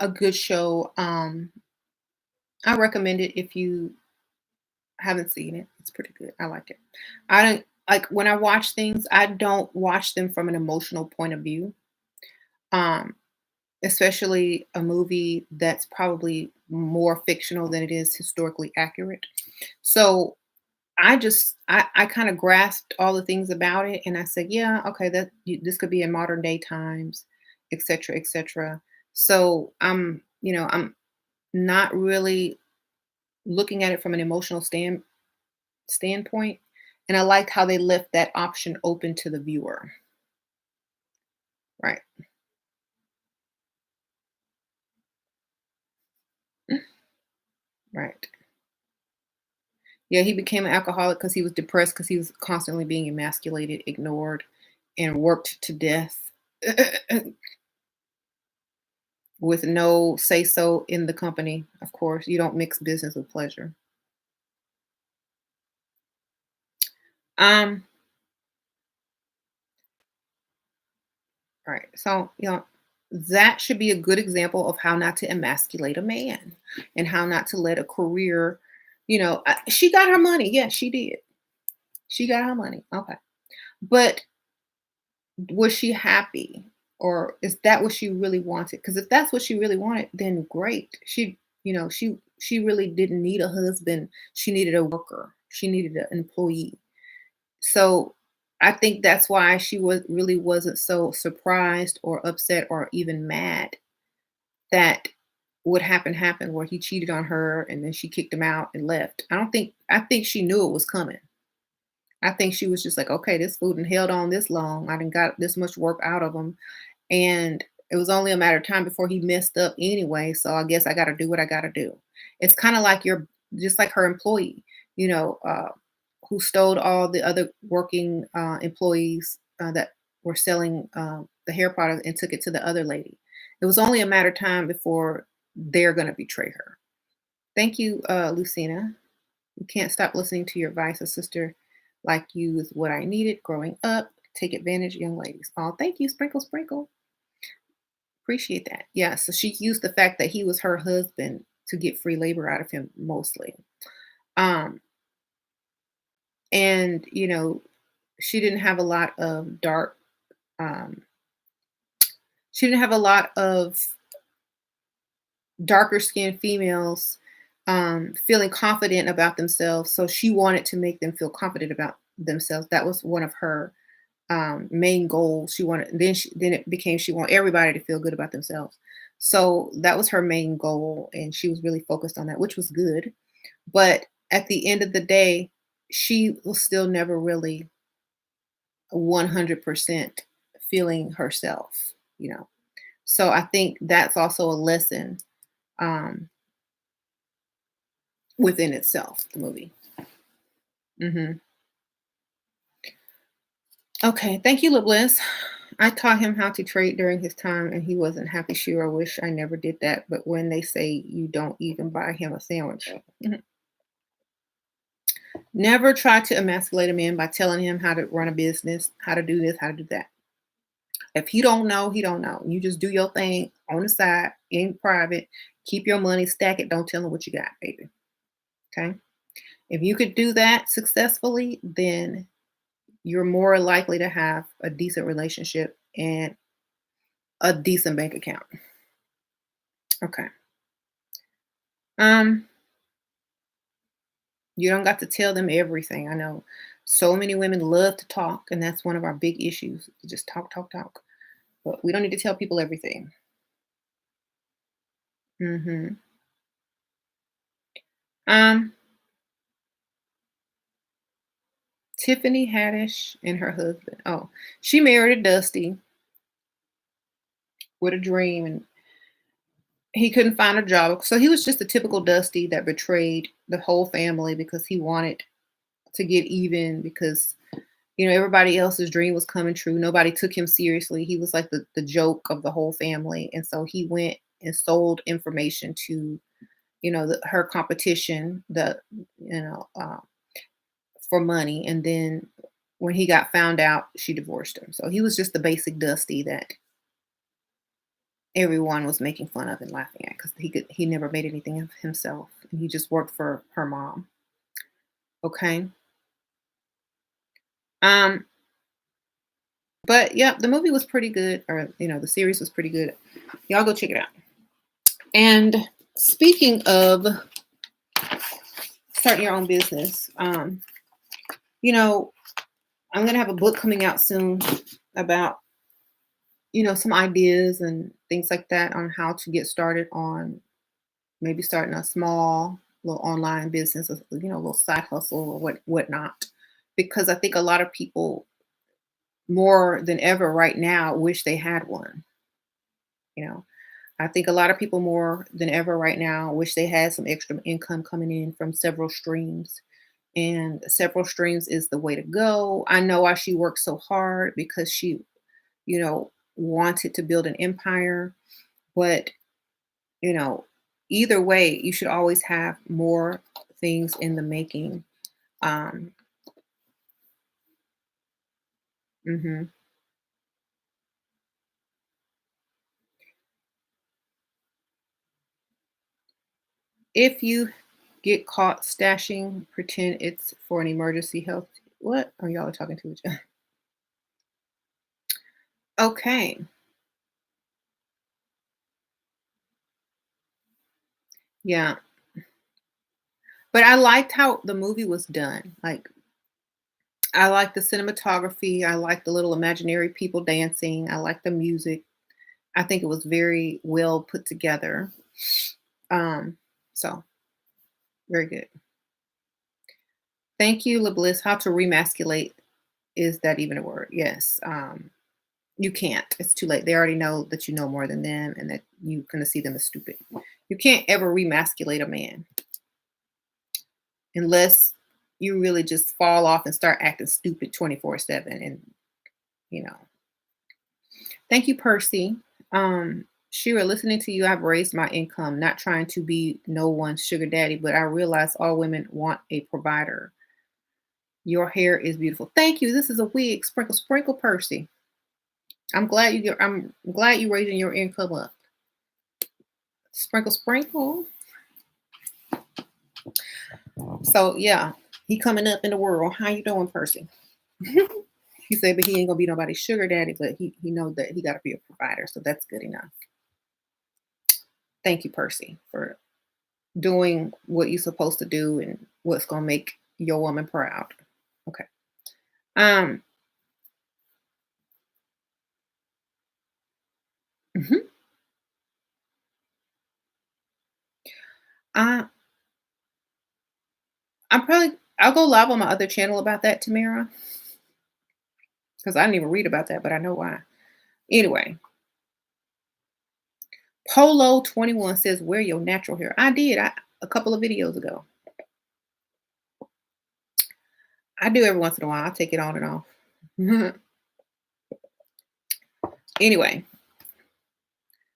a good show. I recommend it if you haven't seen it. It's pretty good. I like it. I don't like when I watch things. I don't watch them from an emotional point of view. Um, Especially a movie that's probably more fictional than it is historically accurate. So I kind of grasped all the things about it, and I said, yeah, okay, this could be in modern day times, etc., etc. So I'm not really looking at it from an emotional standpoint, and I liked how they left that option open to the viewer. Right, right. Yeah, he became an alcoholic because he was depressed because he was constantly being emasculated, ignored, and worked to death with no say so in the company. Of course, you don't mix business with pleasure. Um, right. So, that should be a good example of how not to emasculate a man and how not to let a career, she got her money. Yes, she did. She got her money. Okay. But was she happy? Or is that what she really wanted? Because if that's what she really wanted, then great. She really didn't need a husband. She needed a worker. She needed an employee. So I think that's why she wasn't so surprised or upset or even mad that what happened where he cheated on her and then she kicked him out and left. I think she knew it was coming. I think she was just like, okay, this fool done held on this long. I done got this much work out of him. And it was only a matter of time before he messed up anyway. So I guess I got to do what I got to do. It's kind of like you're just like her employee, you know, who stole all the other working employees that were selling the hair product and took it to the other lady. It was only a matter of time before they're going to betray her. Thank you, Lucina. You can't stop listening to your advice. A sister like you is what I needed growing up. Take advantage, young ladies. Oh, thank you, Sprinkle Sprinkle. Appreciate that. Yeah, so she used the fact that he was her husband to get free labor out of him mostly. Um, and she didn't have a lot of um, she didn't have a lot of darker skinned females feeling confident about themselves. So she wanted to make them feel confident about themselves. That was one of her main goals. She wanted then it became she wanted everybody to feel good about themselves. So that was her main goal, and she was really focused on that, which was good. But at the end of the day, she was still never really 100% feeling herself. You know, so I think that's also a lesson um, within itself. The movie. Hmm. Okay, thank you, LeBliss. I taught him how to trade during his time, and he wasn't happy. Sure, I wish I never did that. But when they say you don't even buy him a sandwich, mhm. Never try to emasculate a man by telling him how to run a business, how to do this, how to do that. If he don't know, he don't know. You just do your thing on the side, in private. Keep your money, stack it. Don't tell him what you got, baby. Okay. If you could do that successfully, then you're more likely to have a decent relationship and a decent bank account. Okay. Um, you don't got to tell them everything. I know so many women love to talk, and that's one of our big issues. Just talk, talk, talk. But we don't need to tell people everything. Hmm. Um, Tiffany Haddish and her husband. Oh, she married a Dusty with a dream, and he couldn't find a job. So he was just a typical Dusty that betrayed the whole family because he wanted to get even because everybody else's dream was coming true. Nobody took him seriously. He was like the joke of the whole family. And so he went and sold information to, her competition, you know, uh, for money. And then when he got found out, she divorced him. So he was just the basic Dusty that everyone was making fun of and laughing at because he never made anything of himself. And he just worked for her mom. Okay. Um, but yeah, the movie was pretty good, or the series was pretty good. Y'all go check it out. And speaking of starting your own business, you know, I'm gonna have a book coming out soon about some ideas and things like that on how to get started on maybe starting a small little online business, a little side hustle or whatnot. Because I think a lot of people more than ever right now wish they had one. You know, I think a lot of people more than ever right now wish they had some extra income coming in from several streams. And several streams is the way to go. I know why she worked so hard because she, wanted to build an empire. But, you know, either way, you should always have more things in the making. Um, mhm. If you get caught stashing, pretend it's for an emergency health. What are y'all talking to each other? Okay. Yeah. But I liked how the movie was done. Like, I like the cinematography. I like the little imaginary people dancing. I like the music. I think it was very well put together. Um, so very good. Thank you, LeBliss. How to remasculate, is that even a word? Yes. You can't. It's too late. They already know that you know more than them and that you're gonna see them as stupid. You can't ever remasculate a man unless you really just fall off and start acting stupid 24/7. And, you know, thank you, Percy. Shira, listening to you, I've raised my income, not trying to be no one's sugar daddy, but I realize all women want a provider. Your hair is beautiful. Thank you. This is a wig. Sprinkle, sprinkle, Percy. I'm glad you raising your income up. Sprinkle, sprinkle. So yeah, he coming up in the world. How you doing, Percy? He said, but he ain't gonna be nobody's sugar daddy, but he knows that he gotta be a provider. So that's good enough. Thank you, Percy, for doing what you're supposed to do and what's gonna make your woman proud. Okay. Um, mhm. I I'll go live on my other channel about that, Tamara, because I didn't even read about that, but I know why. Anyway, Polo 21 says, wear your natural hair. I did a couple of videos ago. I do every once in a while. I take it on and off. Anyway,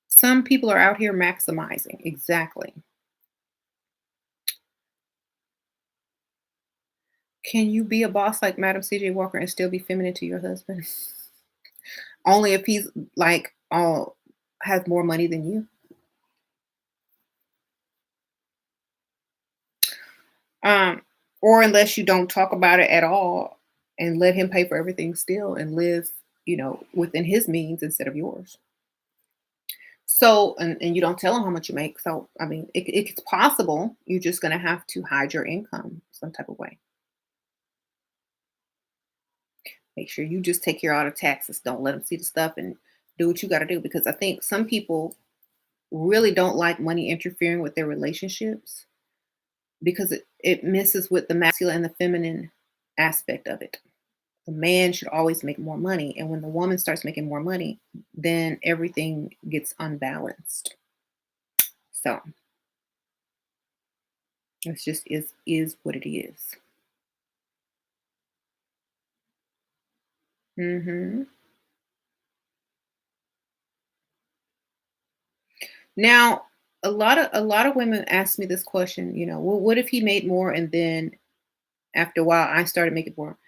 some people are out here maximizing. Exactly. Can you be a boss like Madam CJ Walker and still be feminine to your husband? Only if he's like all has more money than you. Um, or unless you don't talk about it at all and let him pay for everything still and live, within his means instead of yours. So, and you don't tell him how much you make. So, I mean, it's possible. You're just going to have to hide your income some type of way. Make sure you just take care of all the taxes. Don't let them see the stuff and do what you got to do. Because I think some people really don't like money interfering with their relationships because it messes with the masculine and the feminine aspect of it. The man should always make more money. And when the woman starts making more money, then everything gets unbalanced. So it's just is what it is. Hmm. Now, a lot of women ask me this question, well, what if he made more and then after a while I started making more?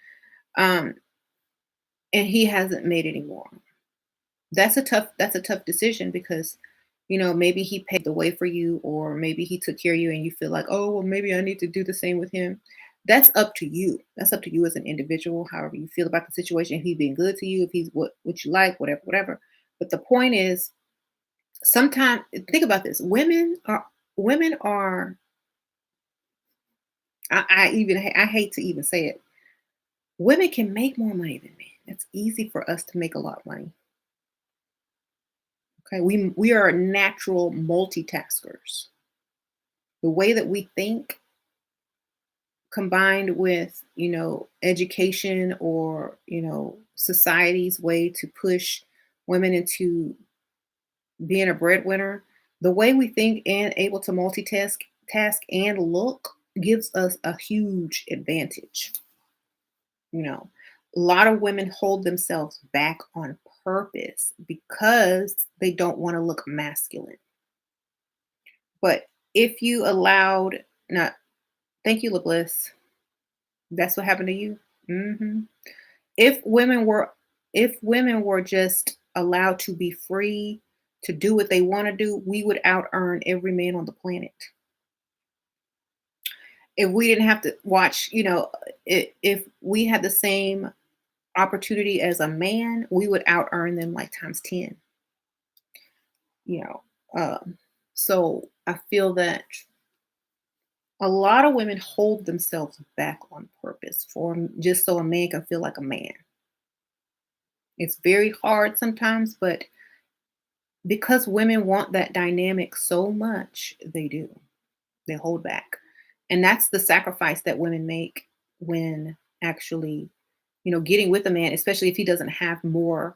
Um, and he hasn't made any more. That's a tough decision because maybe he paved the way for you or maybe he took care of you and you feel like, oh well, maybe I need to do the same with him. That's up to you as an individual, however you feel about the situation. If he's being good to you, if he's what you like, whatever. But the point is, sometimes think about this. Women are I hate to even say it. Women can make more money than men. It's easy for us to make a lot of money. Okay, we are natural multitaskers. The way that we think, combined with education or society's way to push women into being a breadwinner, the way we think and able to task and look gives us a huge advantage. You know, a lot of women hold themselves back on purpose because they don't want to look masculine. But if you allowed, not, thank you, LeBliss. That's what happened to you. Hmm. If women were, if women were just allowed to be free to do what they want to do, we would out earn every man on the planet. If we didn't have to watch, if we had the same opportunity as a man, we would out earn them like times 10. You know, so I feel that a lot of women hold themselves back on purpose for just so a man can feel like a man. It's very hard sometimes, but because women want that dynamic so much, they do. They hold back. And that's the sacrifice that women make when actually, getting with a man, especially if he doesn't have more,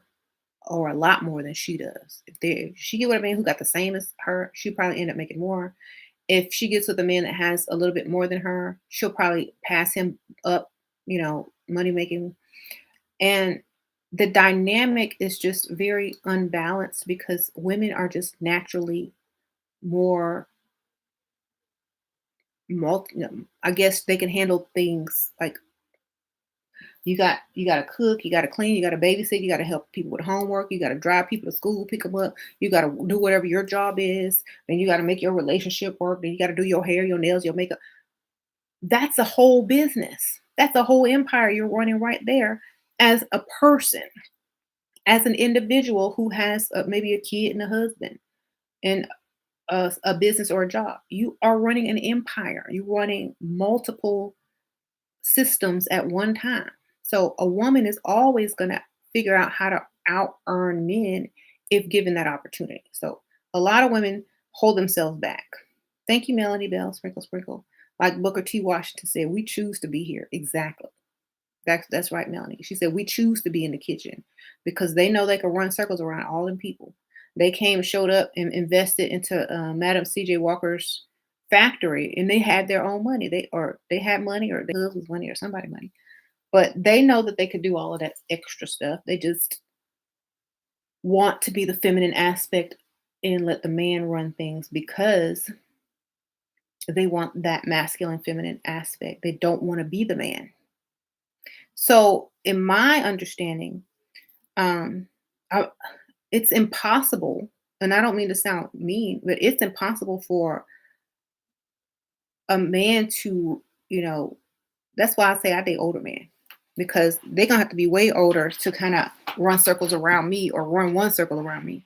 or a lot more than she does. If she get with a man who got the same as her, she probably end up making more. If she gets with a man that has a little bit more than her, she'll probably pass him up, money making. And the dynamic is just very unbalanced because women are just naturally more I guess they can handle things like you got to cook, you got to clean, you got to babysit, you got to help people with homework, you got to drive people to school, pick them up, you got to do whatever your job is, then you got to make your relationship work, then you got to do your hair, your nails, your makeup. That's a whole business. That's a whole empire you're running right there as a person, as an individual who has maybe a kid and a husband and a business or a job. You are running an empire. You're running multiple systems at one time. So a woman is always going to figure out how to out earn men if given that opportunity. So a lot of women hold themselves back. Thank you, Melanie Bell, sprinkle, sprinkle. Like Booker T. Washington said, we choose to be here. Exactly. That's right, Melanie. She said we choose to be in the kitchen because they know they can run circles around all them people. They came, showed up, and invested into Madam C.J. Walker's factory, and they had their own money. They had money, or their husband's money, or somebody money. But they know that they could do all of that extra stuff. They just want to be the feminine aspect and let the man run things because they want that masculine feminine aspect. They don't want to be the man. So, in my understanding, um, I, it's impossible, and I don't mean to sound mean, but it's impossible for a man to, that's why I say I date older men because they're gonna have to be way older to kind of run circles around me or run one circle around me.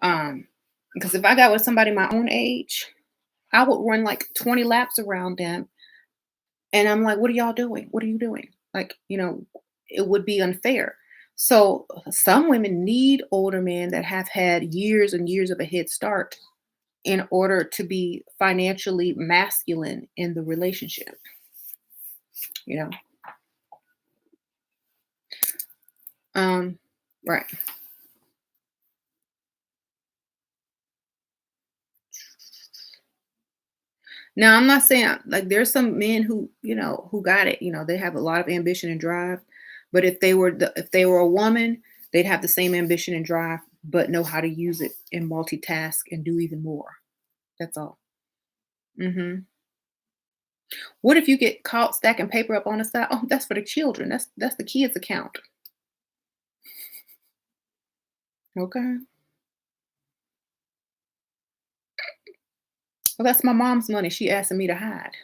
Because if I got with somebody my own age, I would run like 20 laps around them. And I'm like, what are y'all doing? What are you doing? Like, it would be unfair. So some women need older men that have had years and years of a head start in order to be financially masculine in the relationship, you know? Right. Now I'm not saying like there's some men who, who got it, they have a lot of ambition and drive. But if they were a woman, they'd have the same ambition and drive, but know how to use it and multitask and do even more. That's all. Hmm. What if you get caught stacking paper up on the side? Oh, that's for the children. That's the kids' account. Okay. Well, that's my mom's money. She asking me to hide.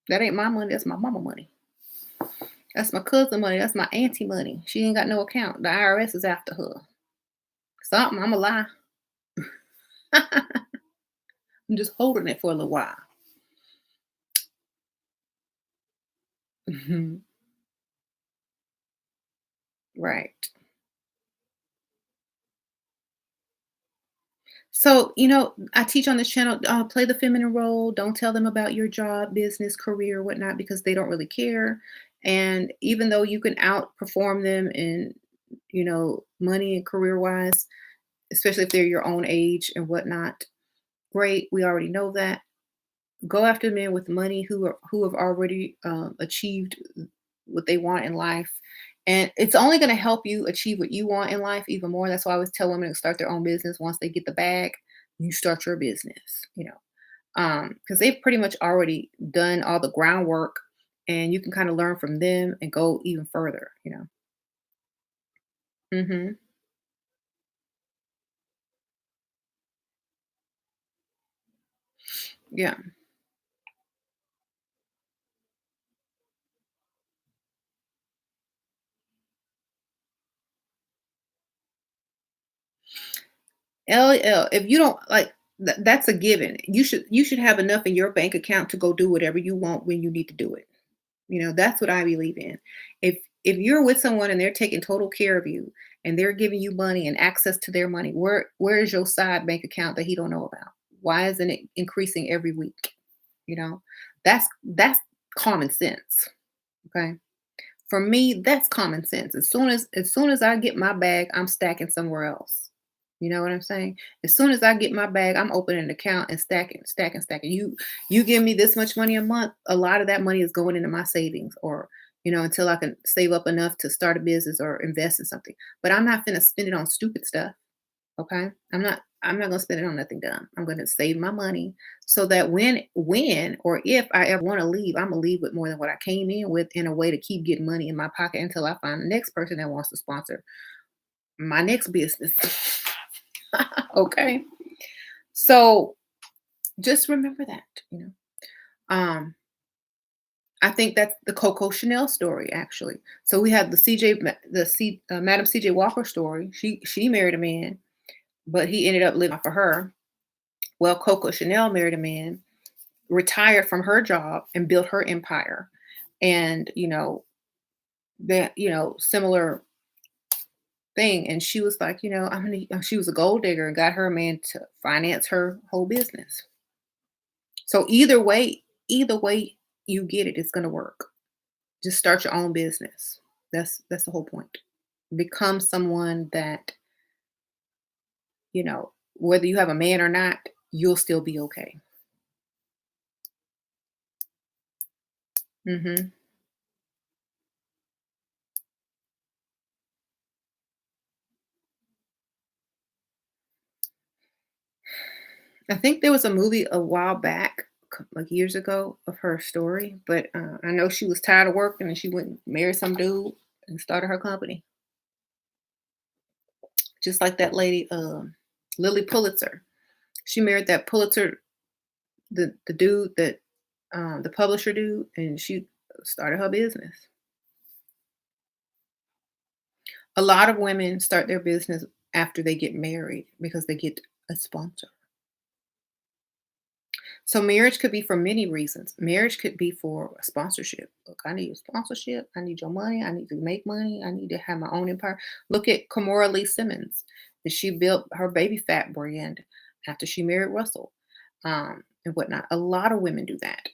That ain't my money. That's my mama money. That's my cousin money. That's my auntie money. She ain't got no account. The IRS is after her. Something. I'm a lie. I'm just holding it for a little while. Mhm. Right. So, I teach on this channel, play the feminine role. Don't tell them about your job, business, career, whatnot, because they don't really care. And even though you can outperform them in, money and career wise, especially if they're your own age and whatnot, great. We already know that. Go after men with money who have already achieved what they want in life, and it's only going to help you achieve what you want in life even more. That's why I always tell women to start their own business. Once they get the bag, you start your business. Because they've pretty much already done all the groundwork, and you can kind of learn from them and go even further. Hmm. Yeah. LL, if you don't like that's a given. You should have enough in your bank account to go do whatever you want when you need to do it. That's what I believe in. If you're with someone and they're taking total care of you and they're giving you money and access to their money, where is your side bank account that he don't know about? Why isn't it increasing every week? You know, that's common sense. Okay. For me, that's common sense. As soon as I get my bag, I'm stacking somewhere else. You know what I'm saying? As soon as I get my bag, I'm opening an account and stacking, stacking, stacking. You give me this much money a month, a lot of that money is going into my savings or until I can save up enough to start a business or invest in something. But I'm not gonna spend it on stupid stuff. Okay. I'm not gonna spend it on nothing dumb. I'm gonna save my money so that when or if I ever want to leave, I'm gonna leave with more than what I came in with in a way to keep getting money in my pocket until I find the next person that wants to sponsor my next business. Okay. So just remember that, you know. Um, I think that's the Coco Chanel story, actually. So we have the Madam CJ Walker story. She married a man, but he ended up living for her. Well, Coco Chanel married a man, retired from her job, and built her empire. And that similar thing. And she was like, she was a gold digger and got her a man to finance her whole business. So either way you get it, it's gonna work. Just start your own business. That's the whole point. Become someone that, whether you have a man or not, you'll still be okay. Hmm. I think there was a movie a while back, like years ago, of her story, but I know she was tired of working and she went and married some dude and started her company. Just like that lady, Lily Pulitzer. She married that Pulitzer, the dude that the publisher dude, and she started her business. A lot of women start their business after they get married because they get a sponsor. So marriage could be for many reasons. Marriage could be for a sponsorship. Look, I need a sponsorship. I need your money. I need to make money. I need to have my own empire. Look at Kamora Lee Simmons. That she built her baby fat brand after she married Russell, and whatnot. A lot of women do that.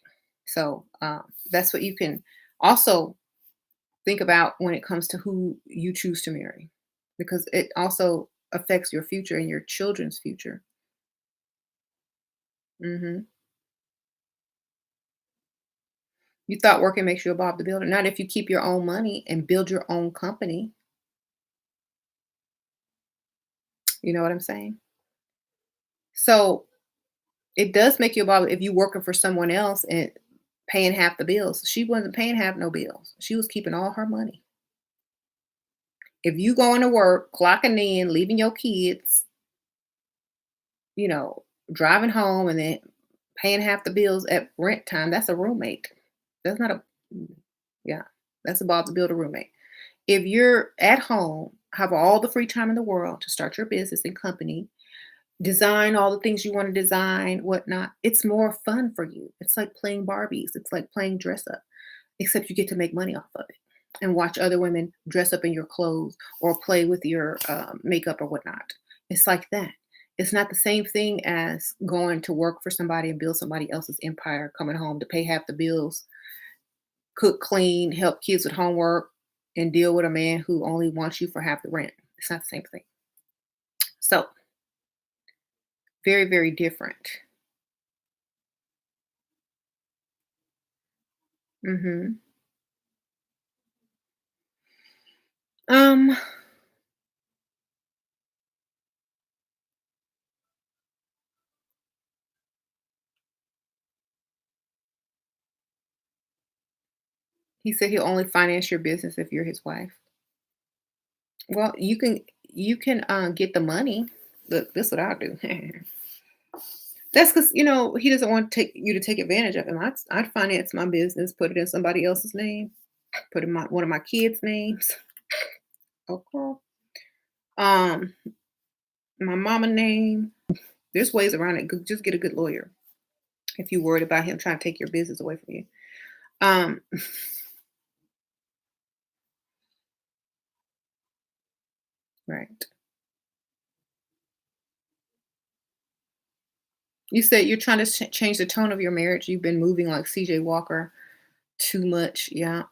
So that's what you can also think about when it comes to who you choose to marry, because it also affects your future and your children's future. Hmm. You thought working makes you a Bob the Builder. Not if you keep your own money and build your own company. You know what I'm saying? So it does make you a Bob if you working for someone else and paying half the bills. She wasn't paying half no bills. She was keeping all her money. If you going to work, clocking in, leaving your kids, you know, driving home and then paying half the bills at rent time, that's a roommate. That's not a yeah, that's a Bob the Builder roommate. If you're at home, have all the free time in the world to start your business and company, design all the things you want to design, whatnot, it's more fun for you. It's like playing Barbies. It's like playing dress up, except you get to make money off of it and watch other women dress up in your clothes or play with your makeup or whatnot. It's like that. It's not the same thing as going to work for somebody and build somebody else's empire, coming home to pay half the bills, cook, clean, help kids with homework, and deal with a man who only wants you for half the rent. It's not the same thing. So, very, very different. Hmm. Um, he said he'll only finance your business if you're his wife. Well, you can get the money. Look, this is what I'll do. That's because he doesn't want you to take advantage of him. I'd finance my business, put it in somebody else's name, put in one of my kids' names. Okay. Um, my mama name. There's ways around it. Just get a good lawyer if you're worried about him trying to take your business away from you. Um, right. You said you're trying to change the tone of your marriage. You've been moving like CJ Walker too much. Yeah.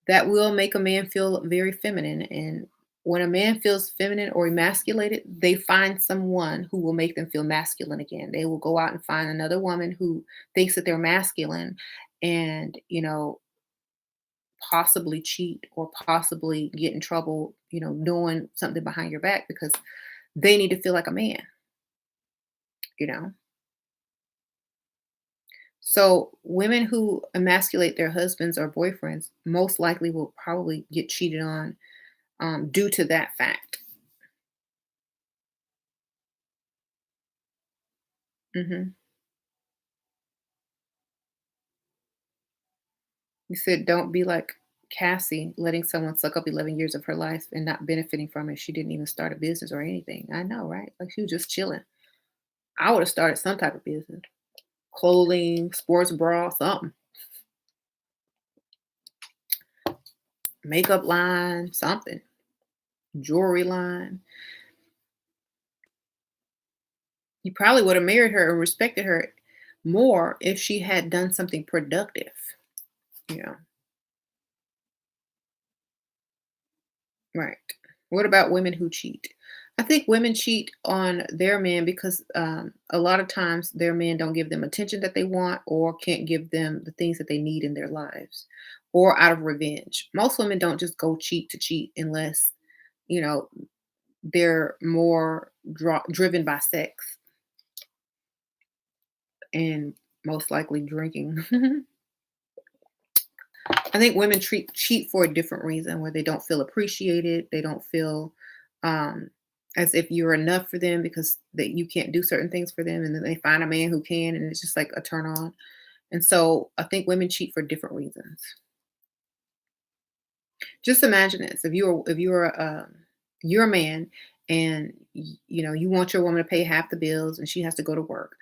that will make a man feel very feminine. And when a man feels feminine or emasculated, they find someone who will make them feel masculine again. They will go out and find another woman who thinks that they're masculine and, possibly cheat or possibly get in trouble, doing something behind your back because they need to feel like a man, you know? So women who emasculate their husbands or boyfriends most likely will probably get cheated on due to that fact. Hmm. You said, don't be like Cassie, letting someone suck up 11 years of her life and not benefiting from it. She didn't even start a business or anything. I know, right? Like she was just chilling. I would have started some type of business, clothing, sports bra, something, makeup line, something, jewelry line. You probably would have married her and respected her more if she had done something productive. Yeah, right. What about women who cheat? I think women cheat on their man because a lot of times their men don't give them attention that they want or can't give them the things that they need in their lives or out of revenge. Most women don't just go cheat to cheat unless, you know, they're more driven by sex and most likely drinking. I think women cheat for a different reason where they don't feel appreciated. They don't feel as if you're enough for them because that you can't do certain things for them, and then they find a man who can, and it's just like a turn on. And so I think women cheat for different reasons. Just imagine this: if you're a man and you want your woman to pay half the bills and she has to go to work.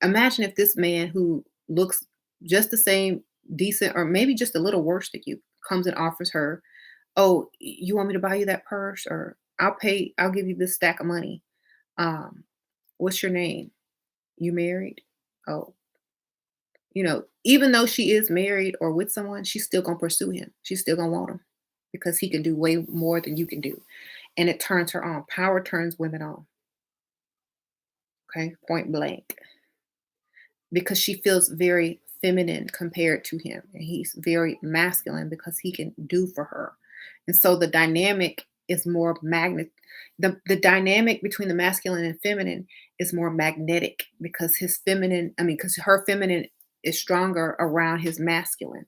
Imagine if this man who looks just the same, decent, or maybe just a little worse than you comes and offers her, "Oh, you want me to buy you that purse, or I'll give you this stack of money. Um, what's your name? You married? Oh, even though she is married or with someone, she's still gonna pursue him. She's still gonna want him because he can do way more than you can do. And it turns her on. Power turns women on. Okay, point blank. Because she feels very feminine compared to him. And he's very masculine because he can do for her. And so the dynamic is more magnet. The dynamic between the masculine and feminine is more magnetic because because her feminine is stronger around his masculine.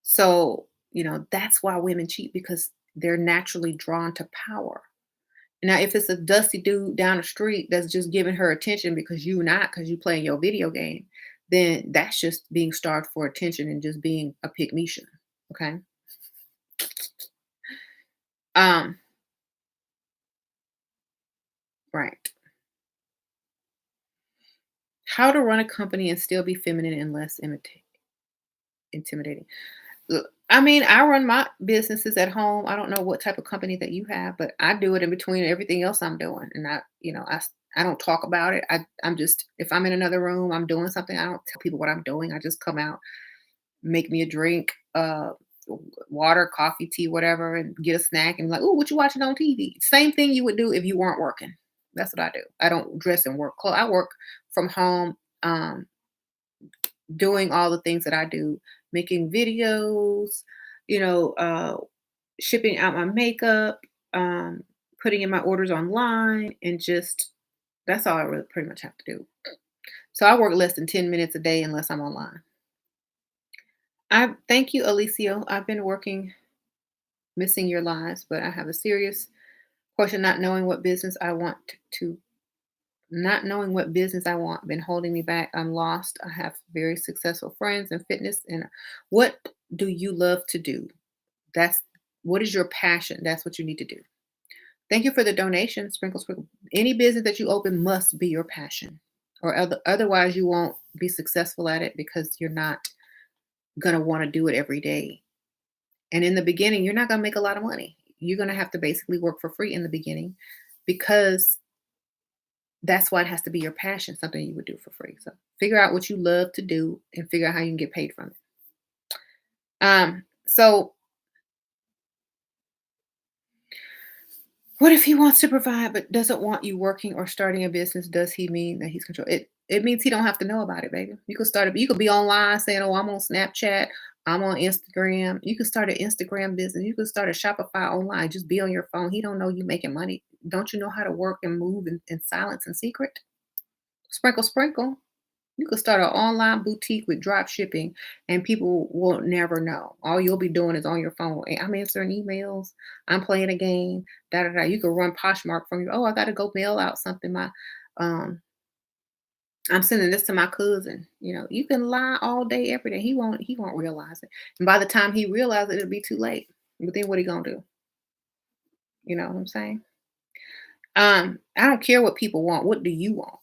So, that's why women cheat because they're naturally drawn to power. Now, if it's a dusty dude down the street that's just giving her attention because because you playing your video game, then that's just being starved for attention and just being a pygmisha. Okay. Um, right. How to run a company and still be feminine and less intimidating. Look, I mean, I run my businesses at home. I don't know what type of company that you have, but I do it in between everything else I'm doing. And I don't talk about it. I'm just, if I'm in another room, I'm doing something. I don't tell people what I'm doing. I just come out, make me a drink, water, coffee, tea, whatever, and get a snack and be like, oh, what you watching on TV? Same thing you would do if you weren't working. That's what I do. I don't dress and work clothes. I work from home. Doing all the things that I do, making videos, shipping out my makeup, um, putting in my orders online, and just that's all I really pretty much have to do. So I work less than 10 minutes a day unless I'm online. I thank you, Alicio. I've been working, missing your lives, but I have a serious question not knowing what business I want been holding me back. I'm lost. I have very successful friends in fitness. And what do you love to do? That's what is your passion? That's what you need to do. Thank you for the donation, Sprinkle Sprinkle. Any business that you open must be your passion, or otherwise you won't be successful at it because you're not gonna want to do it every day. And in the beginning, you're not gonna make a lot of money. You're gonna have to basically work for free in the beginning because that's why it has to be your passion, something you would do for free. So figure out what you love to do and figure out how you can get paid from it. So, what if he wants to provide but doesn't want you working or starting a business? Does he mean that he's control it? It means he don't have to know about it, baby. You could start a you could be online saying, "Oh, I'm on Snapchat, I'm on Instagram." You could start an Instagram business. You could start a Shopify online. Just be on your phone. He don't know you making money. Don't you know how to work and move in silence and secret? Sprinkle, sprinkle. You could start an online boutique with drop shipping and people will never know. All you'll be doing is on your phone. I'm answering emails. I'm playing a game. Da da da. You could run Poshmark from you. Oh, I got to go mail out something. Um, I'm sending this to my cousin. You can lie all day, every day. He won't realize it. And by the time he realizes it, it'll be too late. But then what he gonna do? You know what I'm saying? I don't care what people want. What do you want?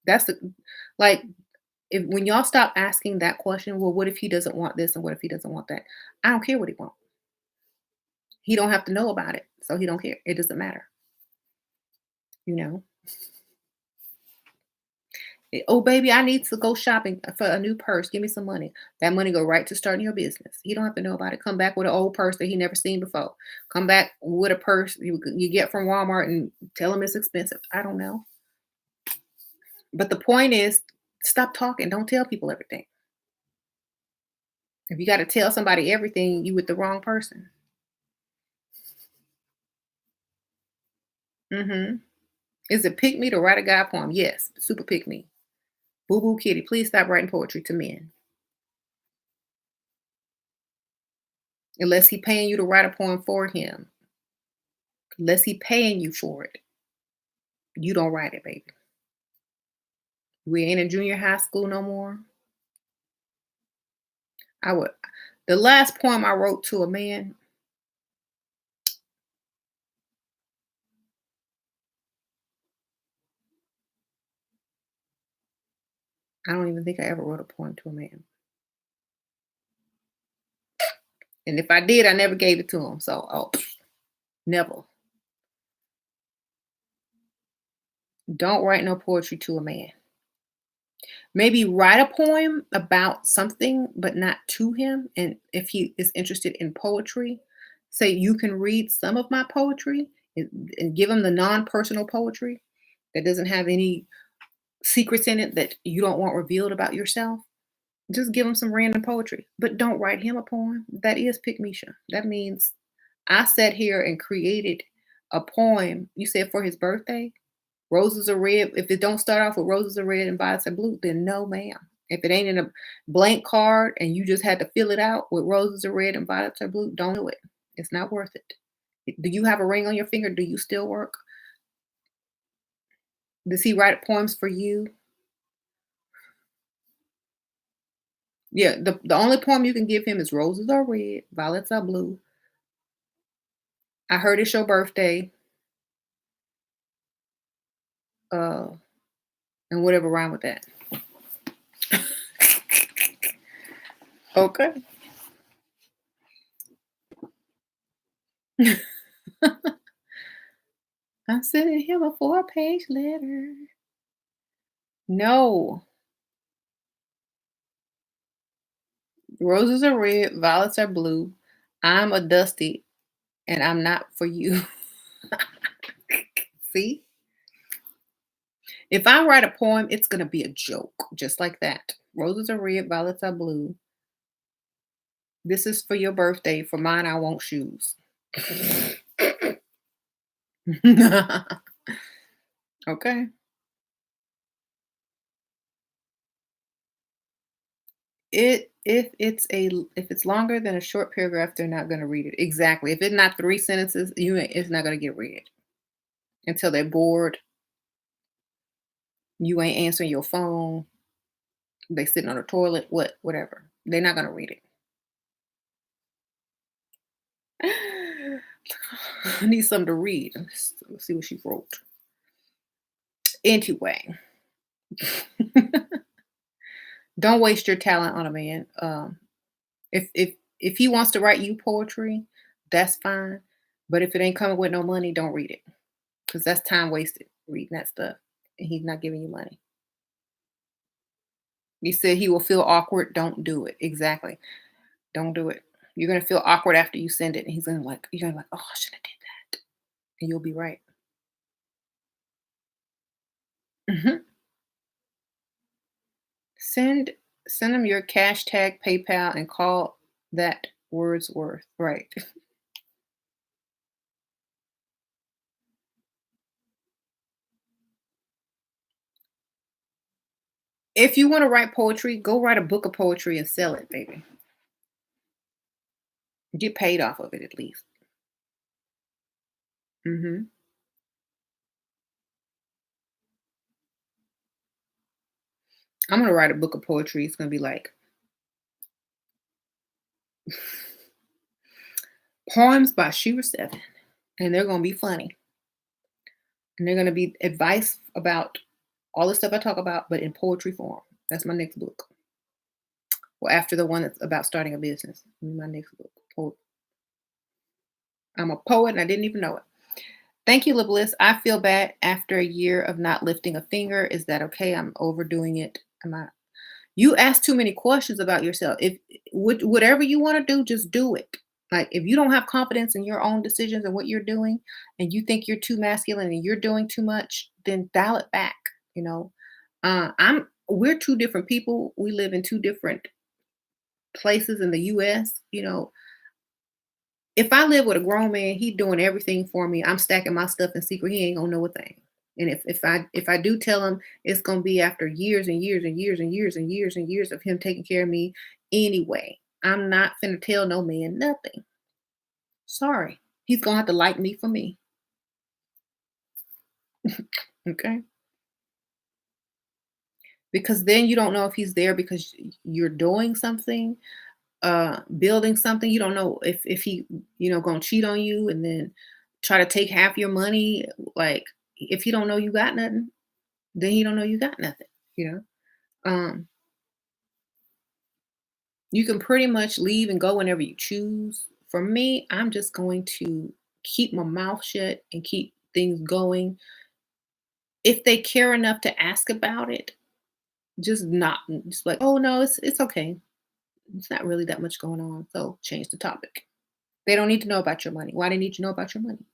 That's the like if when y'all stop asking that question, well, what if he doesn't want this and what if he doesn't want that? I don't care what he wants. He don't have to know about it, so he don't care. It doesn't matter, you know. Oh, baby, I need to go shopping for a new purse. Give me some money. That money go right to starting your business. He don't have to know about it. Come back with an old purse that he never seen before. Come back with a purse you get from Walmart and tell him it's expensive. I don't know. But the point is, stop talking. Don't tell people everything. If you got to tell somebody everything, you with the wrong person. Hmm. Is it pick me to write a guy poem? Yes, super pick me. Boo boo kitty, please stop writing poetry to men. Unless he paying you to write a poem for him. Unless he paying you for it. You don't write it, baby. We ain't in junior high school no more. I would the last poem I wrote to a man, I don't even think I ever wrote a poem to a man. And if I did, I never gave it to him. So never. Don't write no poetry to a man. Maybe write a poem about something, but not to him. And if he is interested in poetry, say you can read some of my poetry and give him the non-personal poetry that doesn't have any secrets in it that you don't want revealed about yourself. Just give him some random poetry, but don't write him a poem. That is Pygmisha. That means I sat here and created a poem. You said for his birthday. Roses are red. If it don't start off with roses are red and violets are blue, then no, ma'am. If it ain't in a blank card and you just had to fill it out with roses are red and violets are blue, don't do it. It's not worth it. Do you have a ring on your finger? Do you still work? Does he write poems for you? Yeah, the only poem you can give him is roses are red, violets are blue. I heard it's your birthday, uh, and whatever rhyme with that. Okay. I'm sending him a 4-page letter. No. Roses are red, violets are blue. I'm a dusty and I'm not for you. See? If I write a poem, it's going to be a joke, just like that. Roses are red, violets are blue. This is for your birthday. For mine, I want shoes. Okay. If it's longer than a short paragraph, they're not going to read it. Exactly. If it's not 3 sentences, it's not going to get read until they're bored. You ain't answering your phone. They sitting on the toilet. Whatever. They're not going to read it. I need something to read. Let's see what she wrote. Anyway, don't waste your talent on a man. If he wants to write you poetry, that's fine. But if it ain't coming with no money, don't read it because that's time wasted reading that stuff, and he's not giving you money. You said he will feel awkward. Don't do it. Exactly. Don't do it. You're gonna feel awkward after you send it, and he's gonna like, you're gonna be like, "Oh, I shouldn't have did that," and you'll be right. Mhm. Send send them your cash tag, PayPal, and call that word's worth. Right. If you wanna write poetry, go write a book of poetry and sell it, baby. Get paid off of it at least. Mhm. I'm gonna write a book of poetry. It's gonna be like poems by SheRaSeven, and they're gonna be funny, and they're gonna be advice about all the stuff I talk about, but in poetry form. That's my next book. Well, after the one that's about starting a business, my next book. I'm a poet, and I didn't even know it. Thank you, LaBliss. I feel bad after a year of not lifting a finger. Is that okay? I'm overdoing it. Am I? You ask too many questions about yourself. If whatever you want to do, just do it. Like if you don't have confidence in your own decisions and what you're doing, and you think you're too masculine and you're doing too much, then dial it back. You know, I'm. We're two different people. We live in two different places in the U.S. If I live with a grown man, he doing everything for me. I'm stacking my stuff in secret. He ain't gonna know a thing. And if I do tell him, it's gonna be after years and years and years and years and years and years of him taking care of me anyway. I'm not finna tell no man nothing. Sorry. He's gonna have to like me for me. Okay. Because then you don't know if he's there because you're doing something, building something. You don't know if he, gonna cheat on you and then try to take half your money. Like if you don't know you got nothing, then you don't know you got nothing, you know. You can pretty much leave and go whenever you choose. For me, I'm just going to keep my mouth shut and keep things going. If they care enough to ask about it, just not just like, oh no, it's okay. It's not really that much going on. So change the topic. They don't need to know about your money. Why they need to know about your money?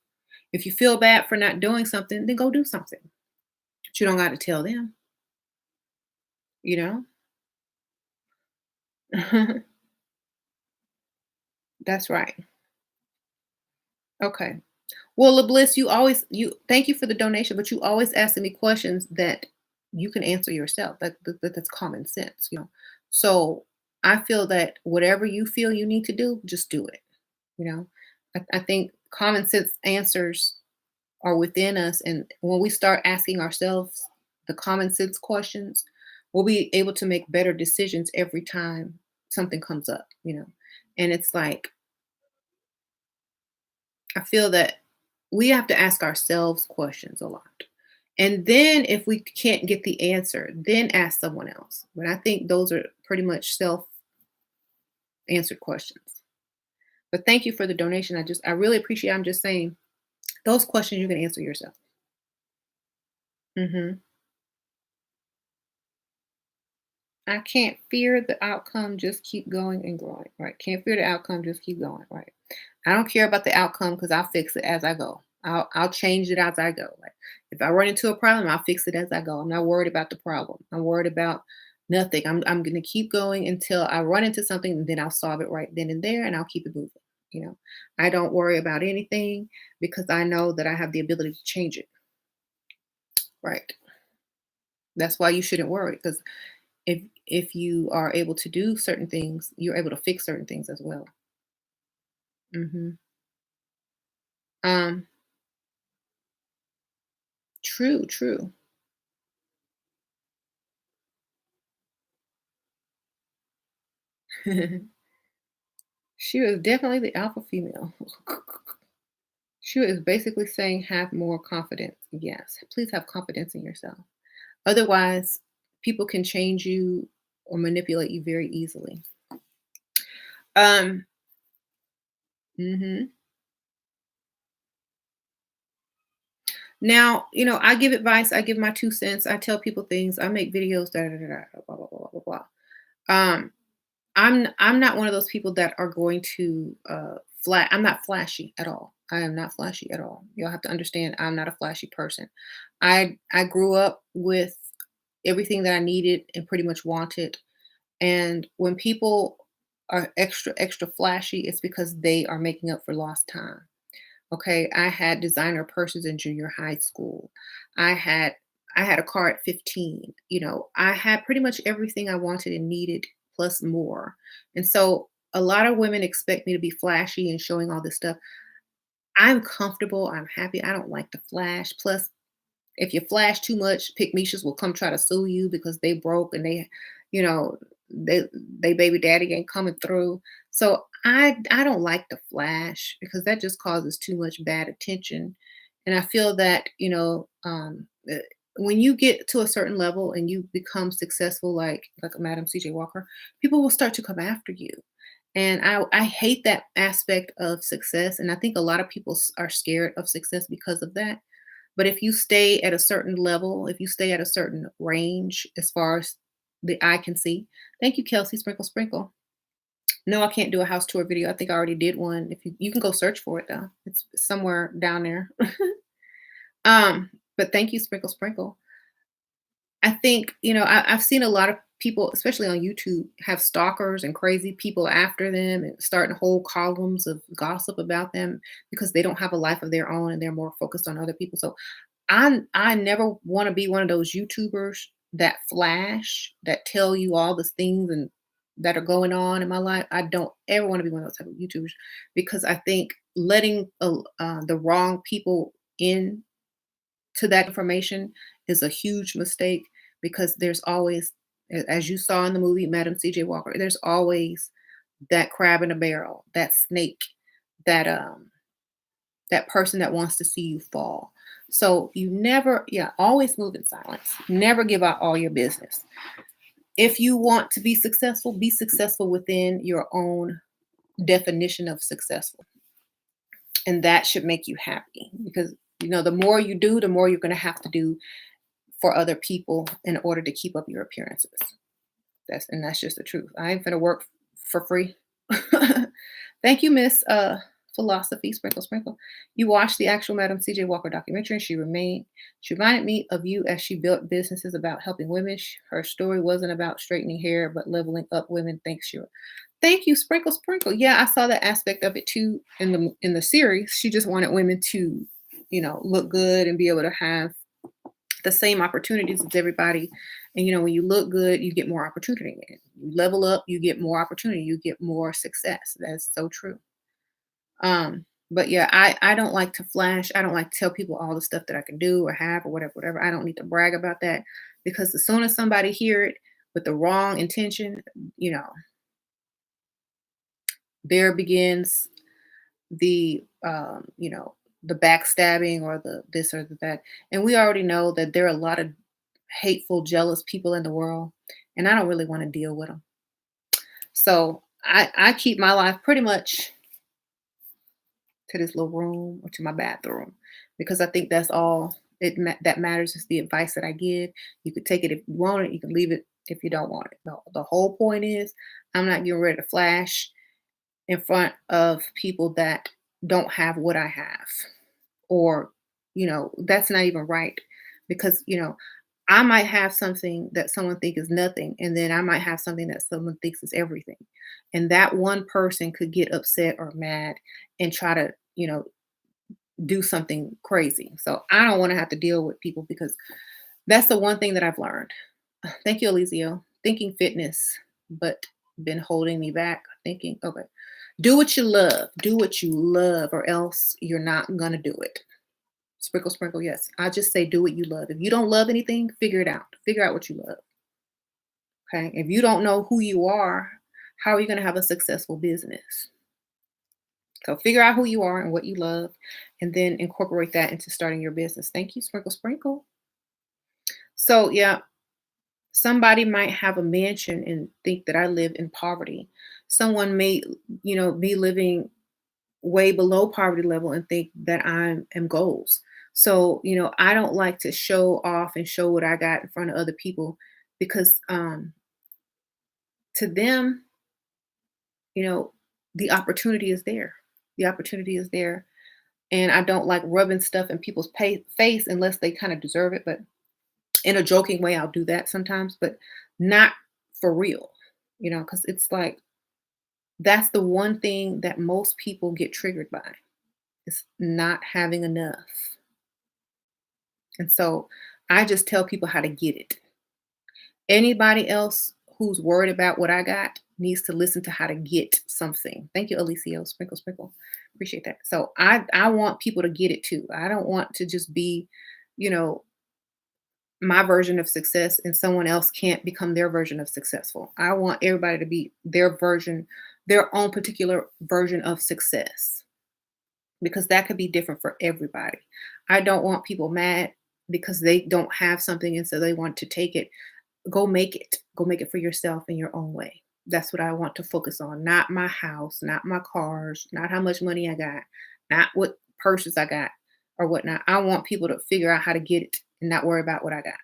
If you feel bad for not doing something, then go do something. But you don't got to tell them, you know? That's right. Okay. Well, LaBliss, you thank you for the donation, but you always asking me questions that you can answer yourself. That's common sense. So I feel that whatever you feel you need to do, just do it. You know, I think common sense answers are within us, and when we start asking ourselves the common sense questions, we'll be able to make better decisions every time something comes up. And it's like I feel that we have to ask ourselves questions a lot. And then if we can't get the answer, then ask someone else. But I think those are pretty much self-answered questions. But thank you for the donation. I really appreciate I'm just saying those questions you can answer yourself. Mhm. I can't fear the outcome, just keep going and growing. Right. Can't fear the outcome, just keep going. Right. I don't care about the outcome because I'll fix it as I go. I'll change it as I go. Like if I run into a problem, I'll fix it as I go. I'm not worried about the problem. I'm worried about nothing. I'm gonna keep going until I run into something and then I'll solve it right then and there and I'll keep it moving. You know, I don't worry about anything because I know that I have the ability to change it. Right. That's why you shouldn't worry because if you are able to do certain things, you're able to fix certain things as well. Hmm. Um, true, true. She was definitely the alpha female. She was basically saying have more confidence. Yes, please have confidence in yourself. Otherwise, people can change you or manipulate you very easily. Um, mhm. Now, I give advice, I give my 2 cents, I tell people things, I make videos, da da da da, blah blah blah blah blah. Um, I'm not one of those people that are going to I'm not flashy at all. I am not flashy at all. You'll have to understand I'm not a flashy person. I grew up with everything that I needed and pretty much wanted. And when people are extra flashy, it's because they are making up for lost time. Okay, I had designer purses in junior high school. I had I had a car at 15. I had pretty much everything I wanted and needed plus more. And so a lot of women expect me to be flashy and showing all this stuff. I'm comfortable, I'm happy. I don't like to flash. Plus, if you flash too much, Pygmishas will come try to sue you because they broke and you know, they they baby daddy ain't coming through. So I don't like to flash because that just causes too much bad attention. And I feel that, when you get to a certain level and you become successful, like a Madam CJ Walker, people will start to come after you. And I hate that aspect of success. And I think a lot of people are scared of success because of that. But if you stay at a certain level, if you stay at a certain range as far as the eye can see. Thank you, Kelsey. Sprinkle, sprinkle. No, I can't do a house tour video. I think I already did one. If you can go search for it though. It's somewhere down there. But thank you, Sprinkle, sprinkle. I think, I've seen a lot of people, especially on YouTube, have stalkers and crazy people after them and starting whole columns of gossip about them because they don't have a life of their own and they're more focused on other people. So I never want to be one of those YouTubers that flash, that tell you all the things and that are going on in my life. I don't ever want to be one of those type of YouTubers because I think letting the wrong people in to that information is a huge mistake because there's always, as you saw in the movie Madam CJ Walker, there's always that crab in a barrel, that snake, that person that wants to see you fall. So you never, yeah, always move in silence. Never give out all your business. If you want to be successful within your own definition of successful. And that should make you happy because the more you do, the more you're going to have to do for other people in order to keep up your appearances. That's just the truth. I ain't gonna work for free. Thank you, Miss Philosophy Sprinkle Sprinkle. You watched the actual Madam C.J. Walker documentary, and she reminded me of you as she built businesses about helping women. Her story wasn't about straightening hair, but leveling up women. Thanks, you. Thank you, Sprinkle Sprinkle. Yeah, I saw that aspect of it too in the series. She just wanted women to, look good and be able to have the same opportunities as everybody. And when you look good, you get more opportunity. You level up, you get more opportunity, you get more success. That's so true. But yeah, I don't like to flash. I don't like to tell people all the stuff that I can do or have or whatever. I don't need to brag about that because as soon as somebody hear it with the wrong intention, you know, there begins the the backstabbing or the this or the that. And we already know that there are a lot of hateful, jealous people in the world, and I don't really want to deal with them. So I keep my life pretty much to this little room or to my bathroom because I think that's all that matters is the advice that I give. You could take it if you want it. You can leave it if you don't want it. The whole point is I'm not getting ready to flash in front of people that don't have what I have, or that's not even right because I might have something that someone thinks is nothing, and then I might have something that someone thinks is everything. And that one person could get upset or mad and try to, do something crazy. So I don't want to have to deal with people because that's the one thing that I've learned. Thank you, Elizio. Thinking fitness, but been holding me back. Thinking, okay, do what you love. Do what you love, or else you're not going to do it. Sprinkle, sprinkle, yes. I just say do what you love. If you don't love anything, figure it out. Figure out what you love. Okay. If you don't know who you are, how are you going to have a successful business? So figure out who you are and what you love, and then incorporate that into starting your business. Thank you, Sprinkle, sprinkle. So yeah, somebody might have a mansion and think that I live in poverty. Someone may, be living way below poverty level and think that I am goals. So, I don't like to show off and show what I got in front of other people because to them, you know, the opportunity is there. The opportunity is there. And I don't like rubbing stuff in people's face unless they kind of deserve it. But in a joking way, I'll do that sometimes, but not for real, because it's like that's the one thing that most people get triggered by is not having enough. And so I just tell people how to get it. Anybody else who's worried about what I got needs to listen to how to get something. Thank you, Alicio. Sprinkle, sprinkle. Appreciate that. So I want people to get it too. I don't want to just be, you know, my version of success and someone else can't become their version of successful. I want everybody to be their version, their own particular version of success because that could be different for everybody. I don't want people mad because they don't have something and so they want to take it. Go make it. Go make it for yourself in your own way. That's what I want to focus on. Not my house, not my cars, not how much money I got, not what purses I got or whatnot. I want people to figure out how to get it and not worry about what I got.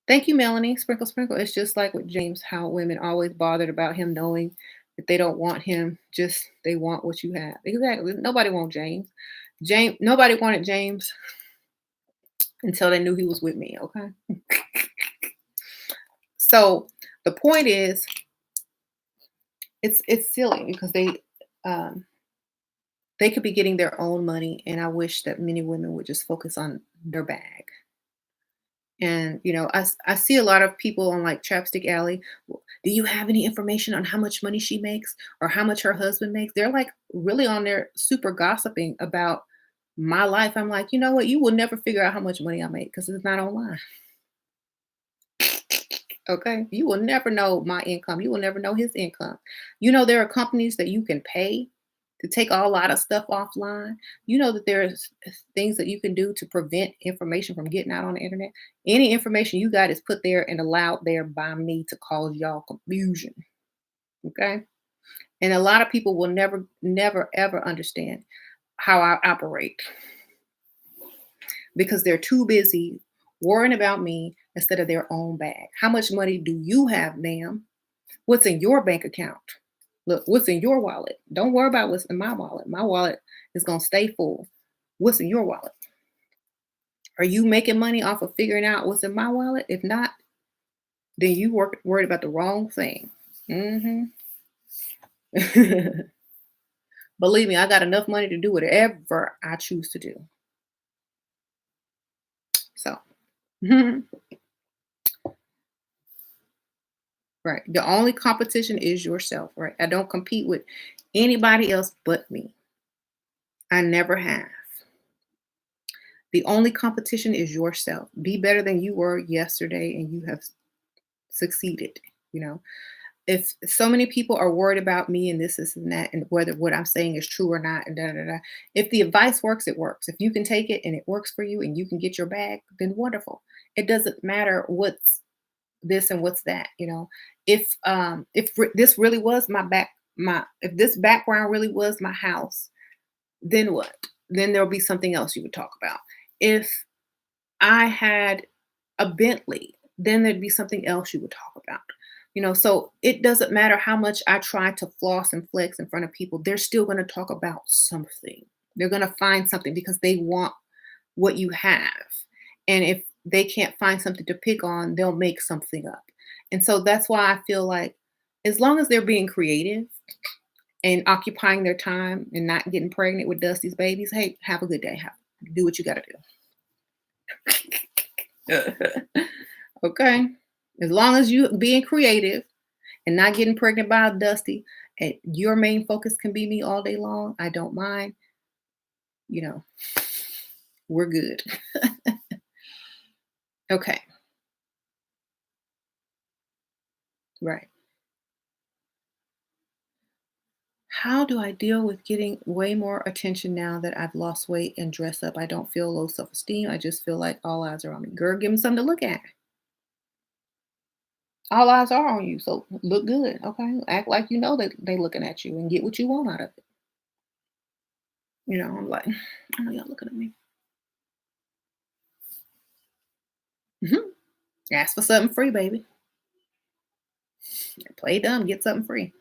Thank you, Melanie. Sprinkle, sprinkle. It's just like with James, how women always bothered about him knowing that they don't want him, just they want what you have. Exactly. Nobody wants James. Nobody wanted James until they knew he was with me. Okay. So the point is, it's silly because they could be getting their own money, and I wish that many women would just focus on their bag. And I see a lot of people on like Chapstick Alley. Do you have any information on how much money she makes or how much her husband makes? They're like really on there super gossiping about my life. I'm like, you know what? You will never figure out how much money I make because it's not online. Okay. You will never know my income. You will never know his income. There are companies that you can pay to take a lot of stuff offline. You know that there's things that you can do to prevent information from getting out on the internet. Any information you got is put there and allowed there by me to cause y'all confusion. Okay. And a lot of people will never, never, ever understand how I operate because they're too busy worrying about me instead of their own bag. How much money do you have, ma'am? What's in your bank account? Look, what's in your wallet? Don't worry about what's in my wallet. My wallet is going to stay full. What's in your wallet? Are you making money off of figuring out what's in my wallet? If not, then you worried about the wrong thing. Hmm. Believe me, I got enough money to do whatever I choose to do. So, right. The only competition is yourself, right? I don't compete with anybody else but me. I never have. The only competition is yourself. Be better than you were yesterday and you have succeeded. You know, if so many people are worried about me and this and that, and whether what I'm saying is true or not, and da da da. If the advice works, it works. If you can take it and it works for you and you can get your bag, then wonderful. It doesn't matter what's this and what's that. If this really was my if this background really was my house, then what? Then there'll be something else you would talk about. If I had a Bentley, then there'd be something else you would talk about. So it doesn't matter how much I try to floss and flex in front of people, they're still going to talk about something. They're going to find something because they want what you have. And if they can't find something to pick on, they'll make something up. And so that's why I feel like as long as they're being creative and occupying their time and not getting pregnant with Dusty's babies, hey, have a good day. Do what you got to do. Okay. As long as you being creative and not getting pregnant by Dusty, and your main focus can be me all day long, I don't mind. We're good. Okay. Right. How do I deal with getting way more attention now that I've lost weight and dress up? I don't feel low self-esteem. I just feel like all eyes are on me. Girl, give me something to look at. All eyes are on you, so look good, okay? Act like you know that they looking at you and get what you want out of it. I'm like, I know y'all looking at me. Mhm. Ask for something free, baby. Play dumb, get something free.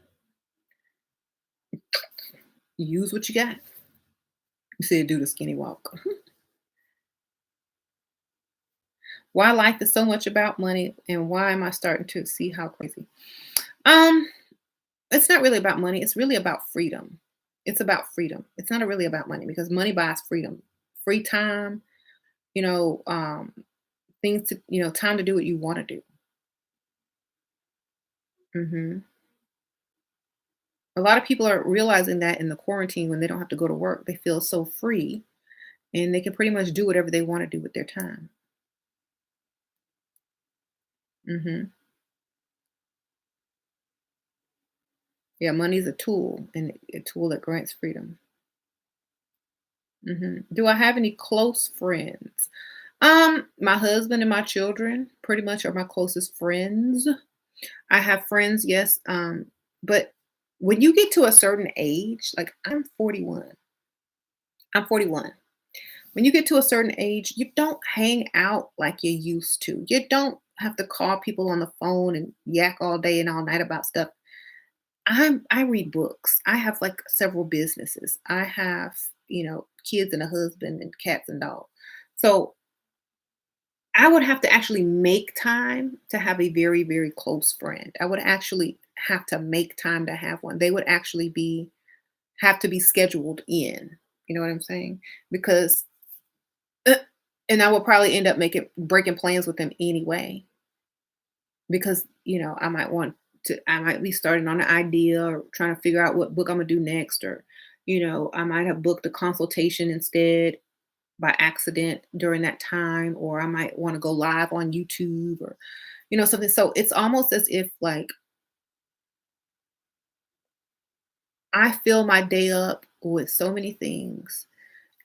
Use what you got. You said do the skinny walk. Why life is so much about money and why am I starting to see how crazy? Um, it's not really about money. It's really about freedom. It's about freedom. It's not really about money because money buys freedom, free time, you know, things to, time to do what you want to do. Hmm. A lot of people are realizing that in the quarantine when they don't have to go to work, they feel so free and they can pretty much do whatever they want to do with their time. Hmm. Yeah, money is a tool and a tool that grants freedom. Do I have any close friends? My husband and my children pretty much are my closest friends. I have friends, yes, but when you get to a certain age, like I'm 41. I'm 41. When you get to a certain age, you don't hang out like you used to. You don't have to call people on the phone and yak all day and all night about stuff. I read books. I have like several businesses. I have, kids and a husband and cats and dogs. So I would have to actually make time to have a very, very close friend. I would actually have to make time to have one. They would actually have to be scheduled in. You know what I'm saying? Because uh, and I would probably end up making breaking plans with them anyway because, I might be starting on an idea or trying to figure out what book I'm gonna do next, or, I might have booked a consultation instead by accident during that time, or I might want to go live on YouTube or, something. So it's almost as if like I fill my day up with so many things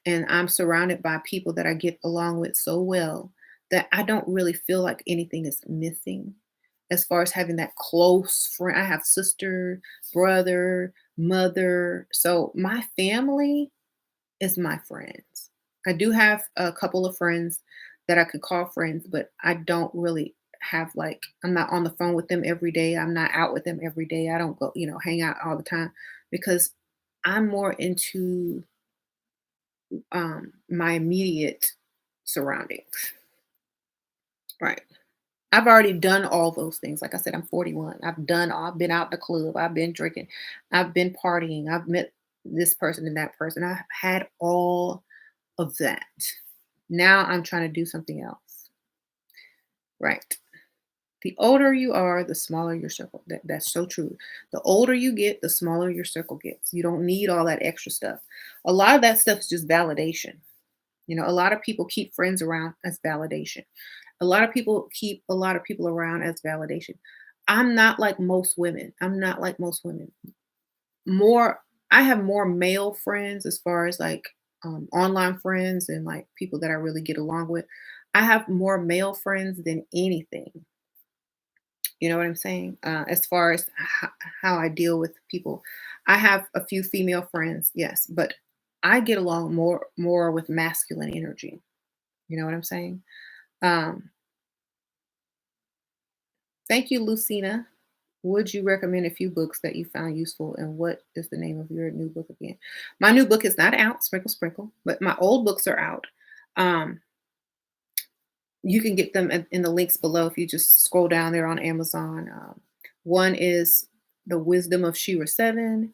and I'm surrounded by people that I get along with so well that I don't really feel like anything is missing as far as having that close friend. I have sister, brother, mother. So my family is my friends. I do have a couple of friends that I could call friends, but I don't really have like I'm not on the phone with them every day. I'm not out with them every day. I don't go, hang out all the time because I'm more into my immediate surroundings. Right. I've already done all those things. Like I said, I'm 41. I've been out the club, I've been drinking, I've been partying, I've met this person and that person. I've had all of that. Now I'm trying to do something else. Right. The older you are, the smaller your circle. That's so true. The older you get, the smaller your circle gets. You don't need all that extra stuff. A lot of that stuff is just validation. A lot of people keep friends around as validation. A lot of people keep a lot of people around as validation. I'm not like most women. I'm not like most women. More, I have more male friends as far as like online friends and like people that I really get along with. I have more male friends than anything. You know what I'm saying? As far as how I deal with people, I have a few female friends, yes, but I get along more with masculine energy. You know what I'm saying? Um, Thank you, Lucina. Would you recommend a few books that you found useful, and what is the name of your new book again? My new book is not out, Sprinkle Sprinkle, but my old books are out. Um, you can get them in the links below if you just scroll down there on Amazon. One is The Wisdom of SheRaSeven,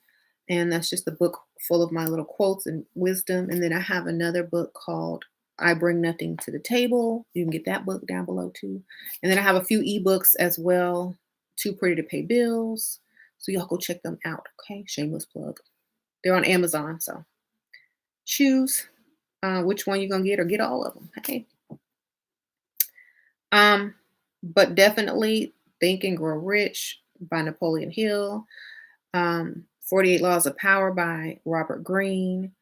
and that's just a book full of my little quotes and wisdom. And then I have another book called I Bring Nothing to the Table. You can get that book down below too. And then I have a few ebooks as well, Too Pretty to Pay Bills. So y'all go check them out, okay? Shameless plug. They're on Amazon, so choose which one you're gonna get or get all of them. Okay. Um, but definitely Think and Grow Rich by Napoleon Hill. 48 Laws of Power by Robert Greene.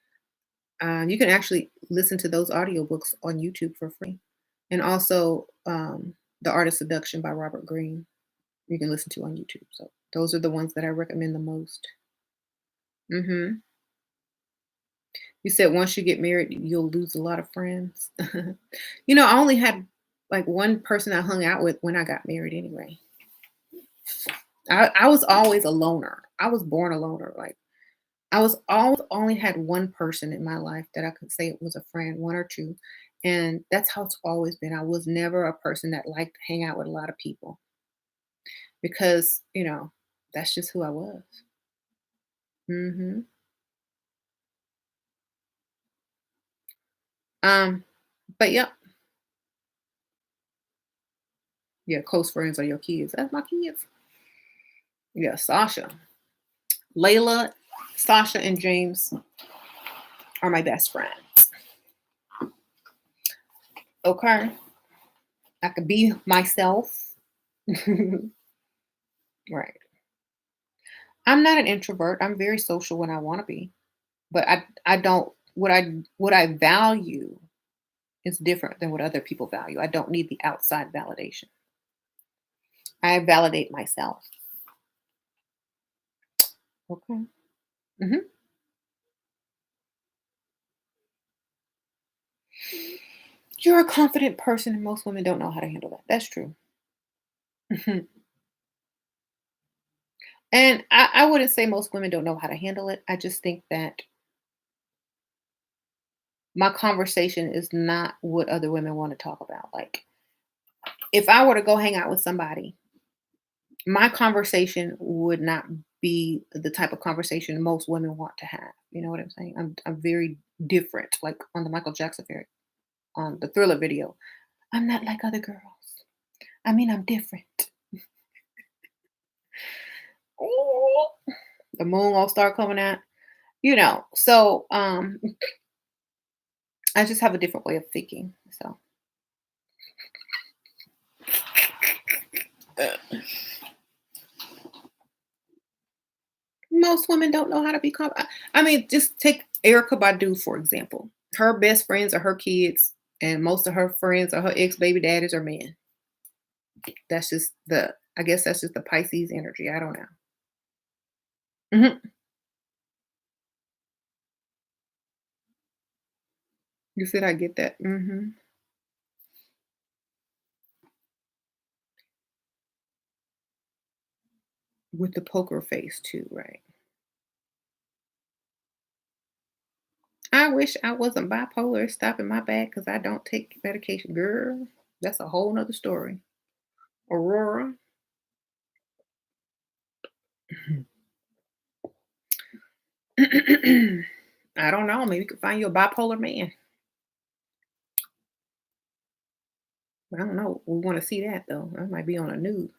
You can actually listen to those audiobooks on YouTube for free. And also The Art of Seduction by Robert Greene. You can listen to on YouTube. So those are the ones that I recommend the most. Hmm. You said once you get married, you'll lose a lot of friends. I only had like one person I hung out with when I got married anyway. I was always a loner. I was born a loner. Like I was always only had one person in my life that I could say it was a friend, one or two, and that's how it's always been. I was never a person that liked to hang out with a lot of people because, that's just who I was. Mhm. Um, but yep, yeah, close friends are your kids. That's my kids. Yeah, Sasha, Layla, Sasha, and James are my best friends. Okay, I could be myself. Right. I'm not an introvert. I'm very social when I want to be, but I don't what I value is different than what other people value. I don't need the outside validation. I validate myself. Okay. hmm You're a confident person, and most women don't know how to handle that. That's true. Mhm. And I wouldn't say most women don't know how to handle it. I just think that my conversation is not what other women want to talk about. Like, if I were to go hang out with somebody, my conversation would not be the type of conversation most women want to have. You know what I'm saying? I'm very different. Like on the Michael Jackson video, on the Thriller video, I'm not like other girls. I mean, I'm different. Ooh, the moon will start coming out. So I just have a different way of thinking. So most women don't know how to be I mean, just take Erica Badu, for example. Her best friends are her kids, and most of her friends are her ex baby daddies or men. That's just I guess that's just the Pisces energy. I don't know. Mhm. You said I get that. With the poker face too, right? I wish I wasn't bipolar. It's stopping my back because I don't take medication. Girl, that's a whole nother story. Aurora. I don't know. Maybe you could find you a bipolar man. I don't know. We want to see that though. That might be on the news.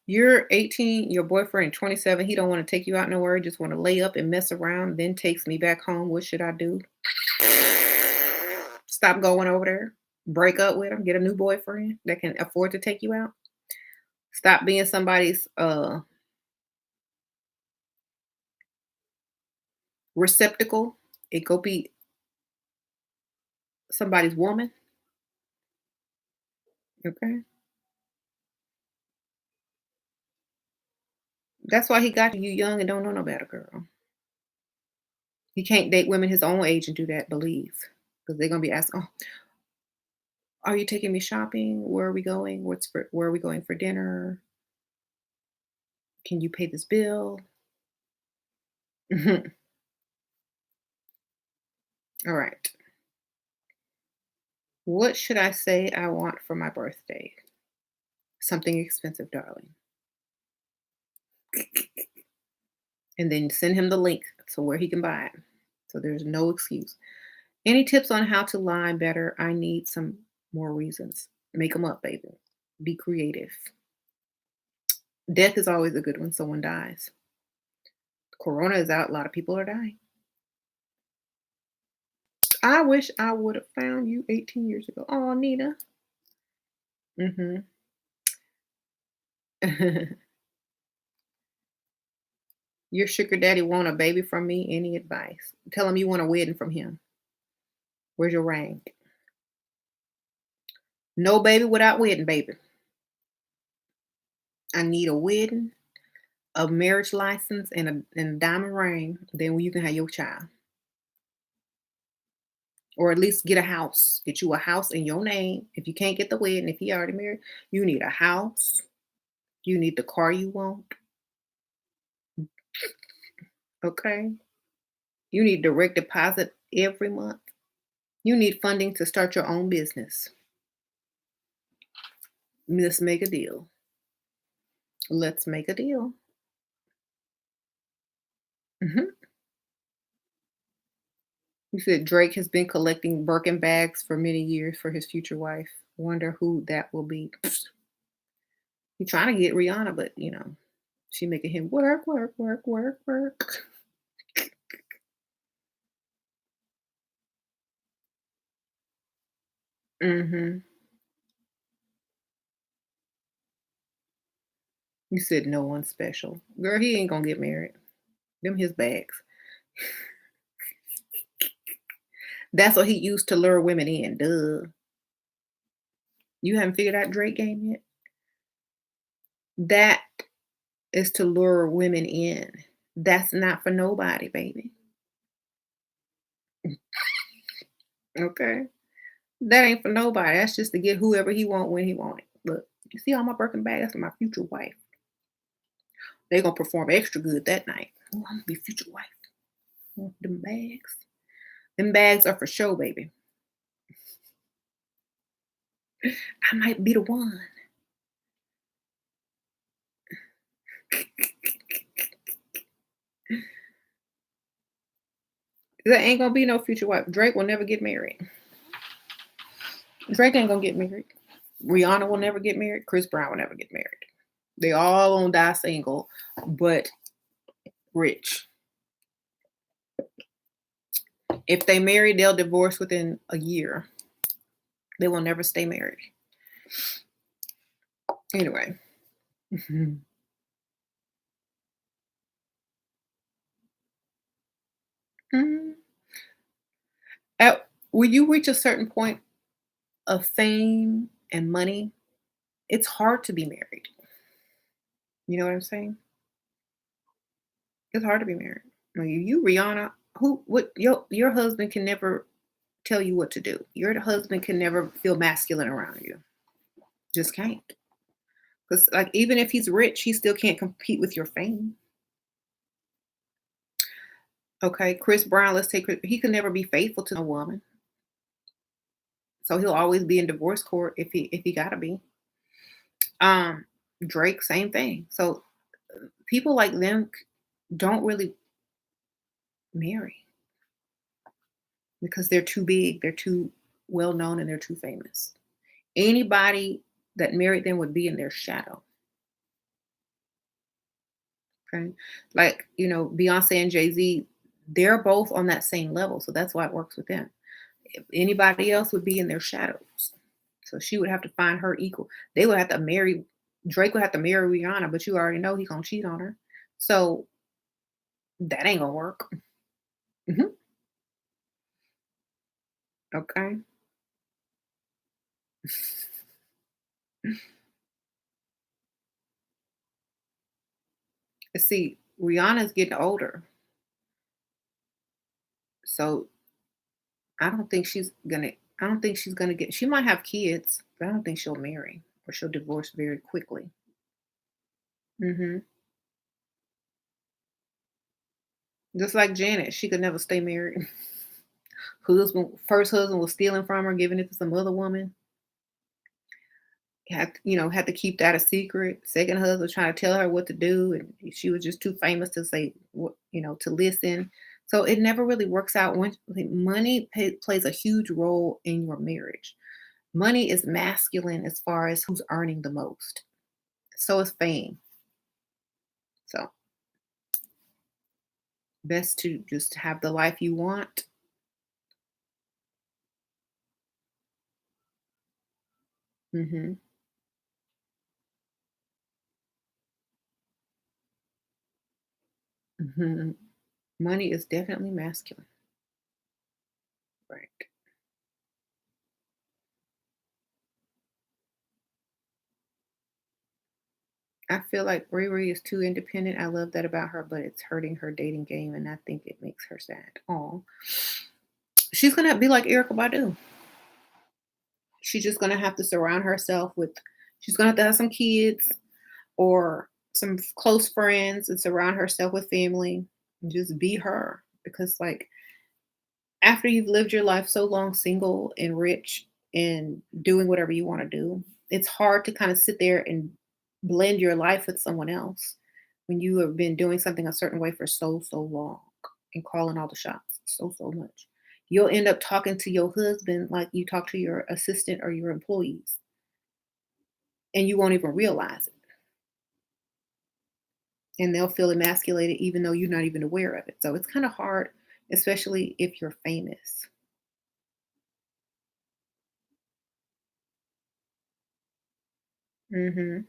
You're 18, your boyfriend 27, he don't want to take you out nowhere, just want to lay up and mess around, then takes me back home. What should I do? Stop going over there. Break up with him, get a new boyfriend that can afford to take you out. Stop being somebody's receptacle. It go be somebody's woman. Okay. That's why he got you young and don't know no better, girl. He can't date women his own age and do that, believe. Because they're gonna be asking, oh, are you taking me shopping? Where are we going? Where are we going for dinner? Can you pay this bill? Mhm. All right. What should I say I want for my birthday? Something expensive, darling. And then send him the link to where he can buy it. So there's no excuse. Any tips on how to lie better? I need some more reasons. Make them up, baby. Be creative. Death is always a good when someone dies. Corona is out. A lot of people are dying. I wish I would have found you 18 years ago. Oh, Nina. hmm Your sugar daddy want a baby from me. Any advice? Tell him you want a wedding from him. Where's your ring? No baby without wedding, baby. I need a wedding, a marriage license, and a diamond ring. Then you can have your child. or at least get a house. Get you a house in your name. If you can't get the wedding, if he already married, you need a house. You need the car you want. Okay. You need direct deposit every month. You need funding to start your own business. Let's make a deal. Let's make a deal. Mhm. You said Drake has been collecting Birkin bags for many years for his future wife. Wonder who that will be. He's trying to get Rihanna, but she making him work, work, work, work, work. Mhm. You said no one special. Girl, he ain't gonna get married. Them his bags. That's what he used to lure women in. Duh. You haven't figured out Drake game yet? That is to lure women in. That's not for nobody, baby. Okay? That ain't for nobody. That's just to get whoever he want when he want it. Look, you see all my Birkin bags? That's for my future wife. They gonna perform extra good that night. Oh, I'm gonna be future wife. Want them bags. Them bags are for show, baby. I might be the one. There ain't gonna be no future wife. Drake will never get married. Drake ain't gonna get married. Rihanna will never get married. Chris Brown will never get married. They all gonna die single, but rich. If they marry, they'll divorce within a year. They will never stay married. Anyway. Mhm. When you reach a certain point of fame and money, it's hard to be married. You know what I'm saying? It's hard to be married. Like you Rihanna, who what your husband can never tell you what to do. Your husband can never feel masculine around you. Just can't. Because like even if he's rich, he still can't compete with your fame. Okay, Chris Brown, let's take he could never be faithful to a woman. So he'll always be in divorce court if he gotta be. Um, Drake, same thing. So people like them don't really marry because they're too big, they're too well known, and they're too famous. Anybody that married them would be in their shadow. Okay. Like, Beyonce and Jay-Z, they're both on that same level. So that's why it works with them. If anybody else would be in their shadows. So she would have to find her equal. They would have to marry Drake would have to marry Rihanna, but you already know he's gonna cheat on her. So that ain't gonna work. Mhm. Okay. See, Rihanna's getting older. So I don't think she's gonna get she might have kids, but I don't think she'll marry or she'll divorce very quickly. Mhm. Just like Janet, she could never stay married. First husband was stealing from her, giving it to some other woman. Had to keep that a secret. Second husband was trying to tell her what to do, and she was just too famous to say what to listen. So it never really works out when like, money plays a huge role in your marriage. Money is masculine as far as who's earning the most. So is fame. So best to just have the life you want. Hmm. Hmm. Money is definitely masculine. Right. I feel like Riri is too independent. I love that about her, but it's hurting her dating game, and I think it makes her sad. Oh, She's gonna be like Erica Badu. She's just gonna have to surround herself with she's gonna have to have some kids or some close friends and surround herself with family and just be her. Because like after you've lived your life so long single and rich and doing whatever you want to do, it's hard to kind of sit there and blend your life with someone else when you have been doing something a certain way for so long and calling all the shots so much. You'll end up talking to your husband like you talk to your assistant or your employees, and you won't even realize it. And they'll feel emasculated even though you're not even aware of it. So it's kind of hard, especially if you're famous. Hmm.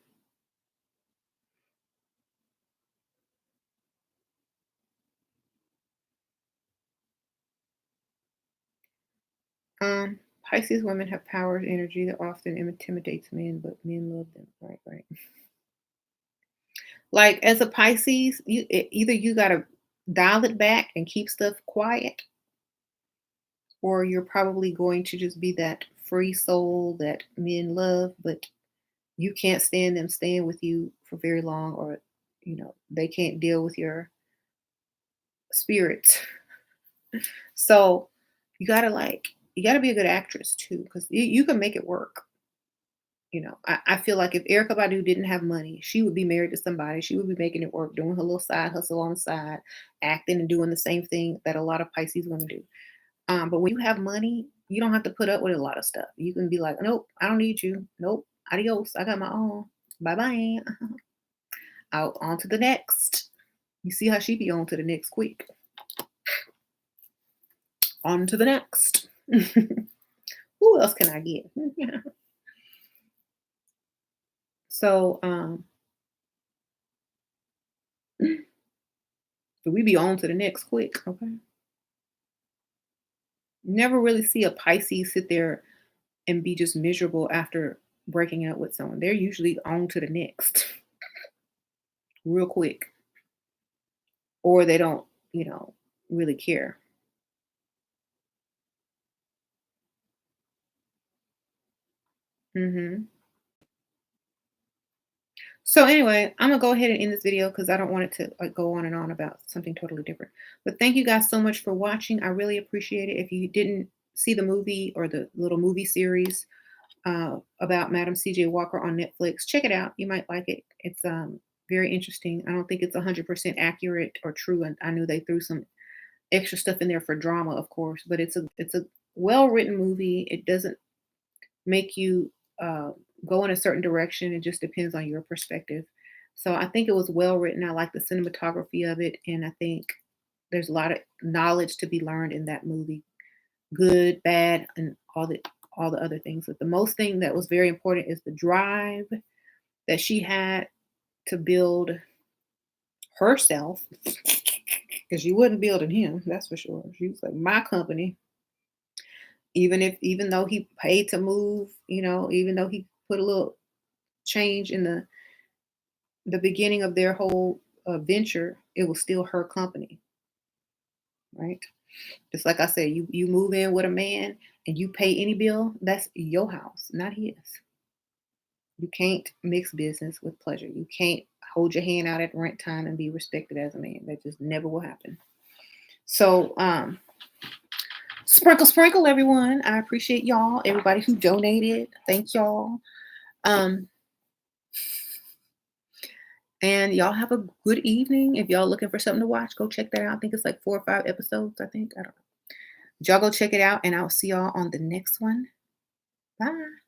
Pisces women have power and energy that often intimidates men, but men love them. Right, right. Like as a Pisces, either you gotta dial it back and keep stuff quiet, or you're probably going to just be that free soul that men love, but you can't stand them staying with you for very long, or they can't deal with your spirit. So you gotta be a good actress too, because you can make it work. I feel like if Erica Badu didn't have money, she would be married to somebody. She would be making it work, doing her little side hustle on the side, acting and doing the same thing that a lot of Pisces women do. But when you have money, you don't have to put up with a lot of stuff. You can be like, nope, I don't need you. Nope, adios. I got my own. Bye bye. Out on to the next. You see how she be on to the next quick. On to the next. Who else can I get? So we be on to the next quick, okay? Never really see a Pisces sit there and be just miserable after breaking up with someone. They're usually on to the next real quick, or they don't, you know, really care. Hmm. So anyway, I'm gonna go ahead and end this video because I don't want it to like go on and on about something totally different. But thank you guys so much for watching. I really appreciate it. If you didn't see the movie or the little movie series about Madam C.J. Walker on Netflix, check it out. You might like it. It's very interesting. I don't think it's 100% accurate or true, and I knew they threw some extra stuff in there for drama, of course. But it's a well written movie. It doesn't make you go in a certain direction. It just depends on your perspective. So I think it was well written. I like the cinematography of it, and I think there's a lot of knowledge to be learned in that movie, good, bad, and all the other things. But the most thing that was very important is the drive that she had to build herself, because she wasn't building him. That's for sure. She was like my company, even though he paid to move, even though he put a little change in the beginning of their whole venture, it was still her company, right? Just like I said, you move in with a man and you pay any bill, that's your house, not his. You can't mix business with pleasure. You can't hold your hand out at rent time and be respected as a man. That just never will happen. So sprinkle sprinkle everyone. I appreciate y'all, everybody who donated. Thank y'all. Um And y'all have a good evening. If y'all looking for something to watch, go check that out. I think it's like 4 or 5 episodes. I think. I don't know. Y'all go check it out, and I'll see y'all on the next one. Bye.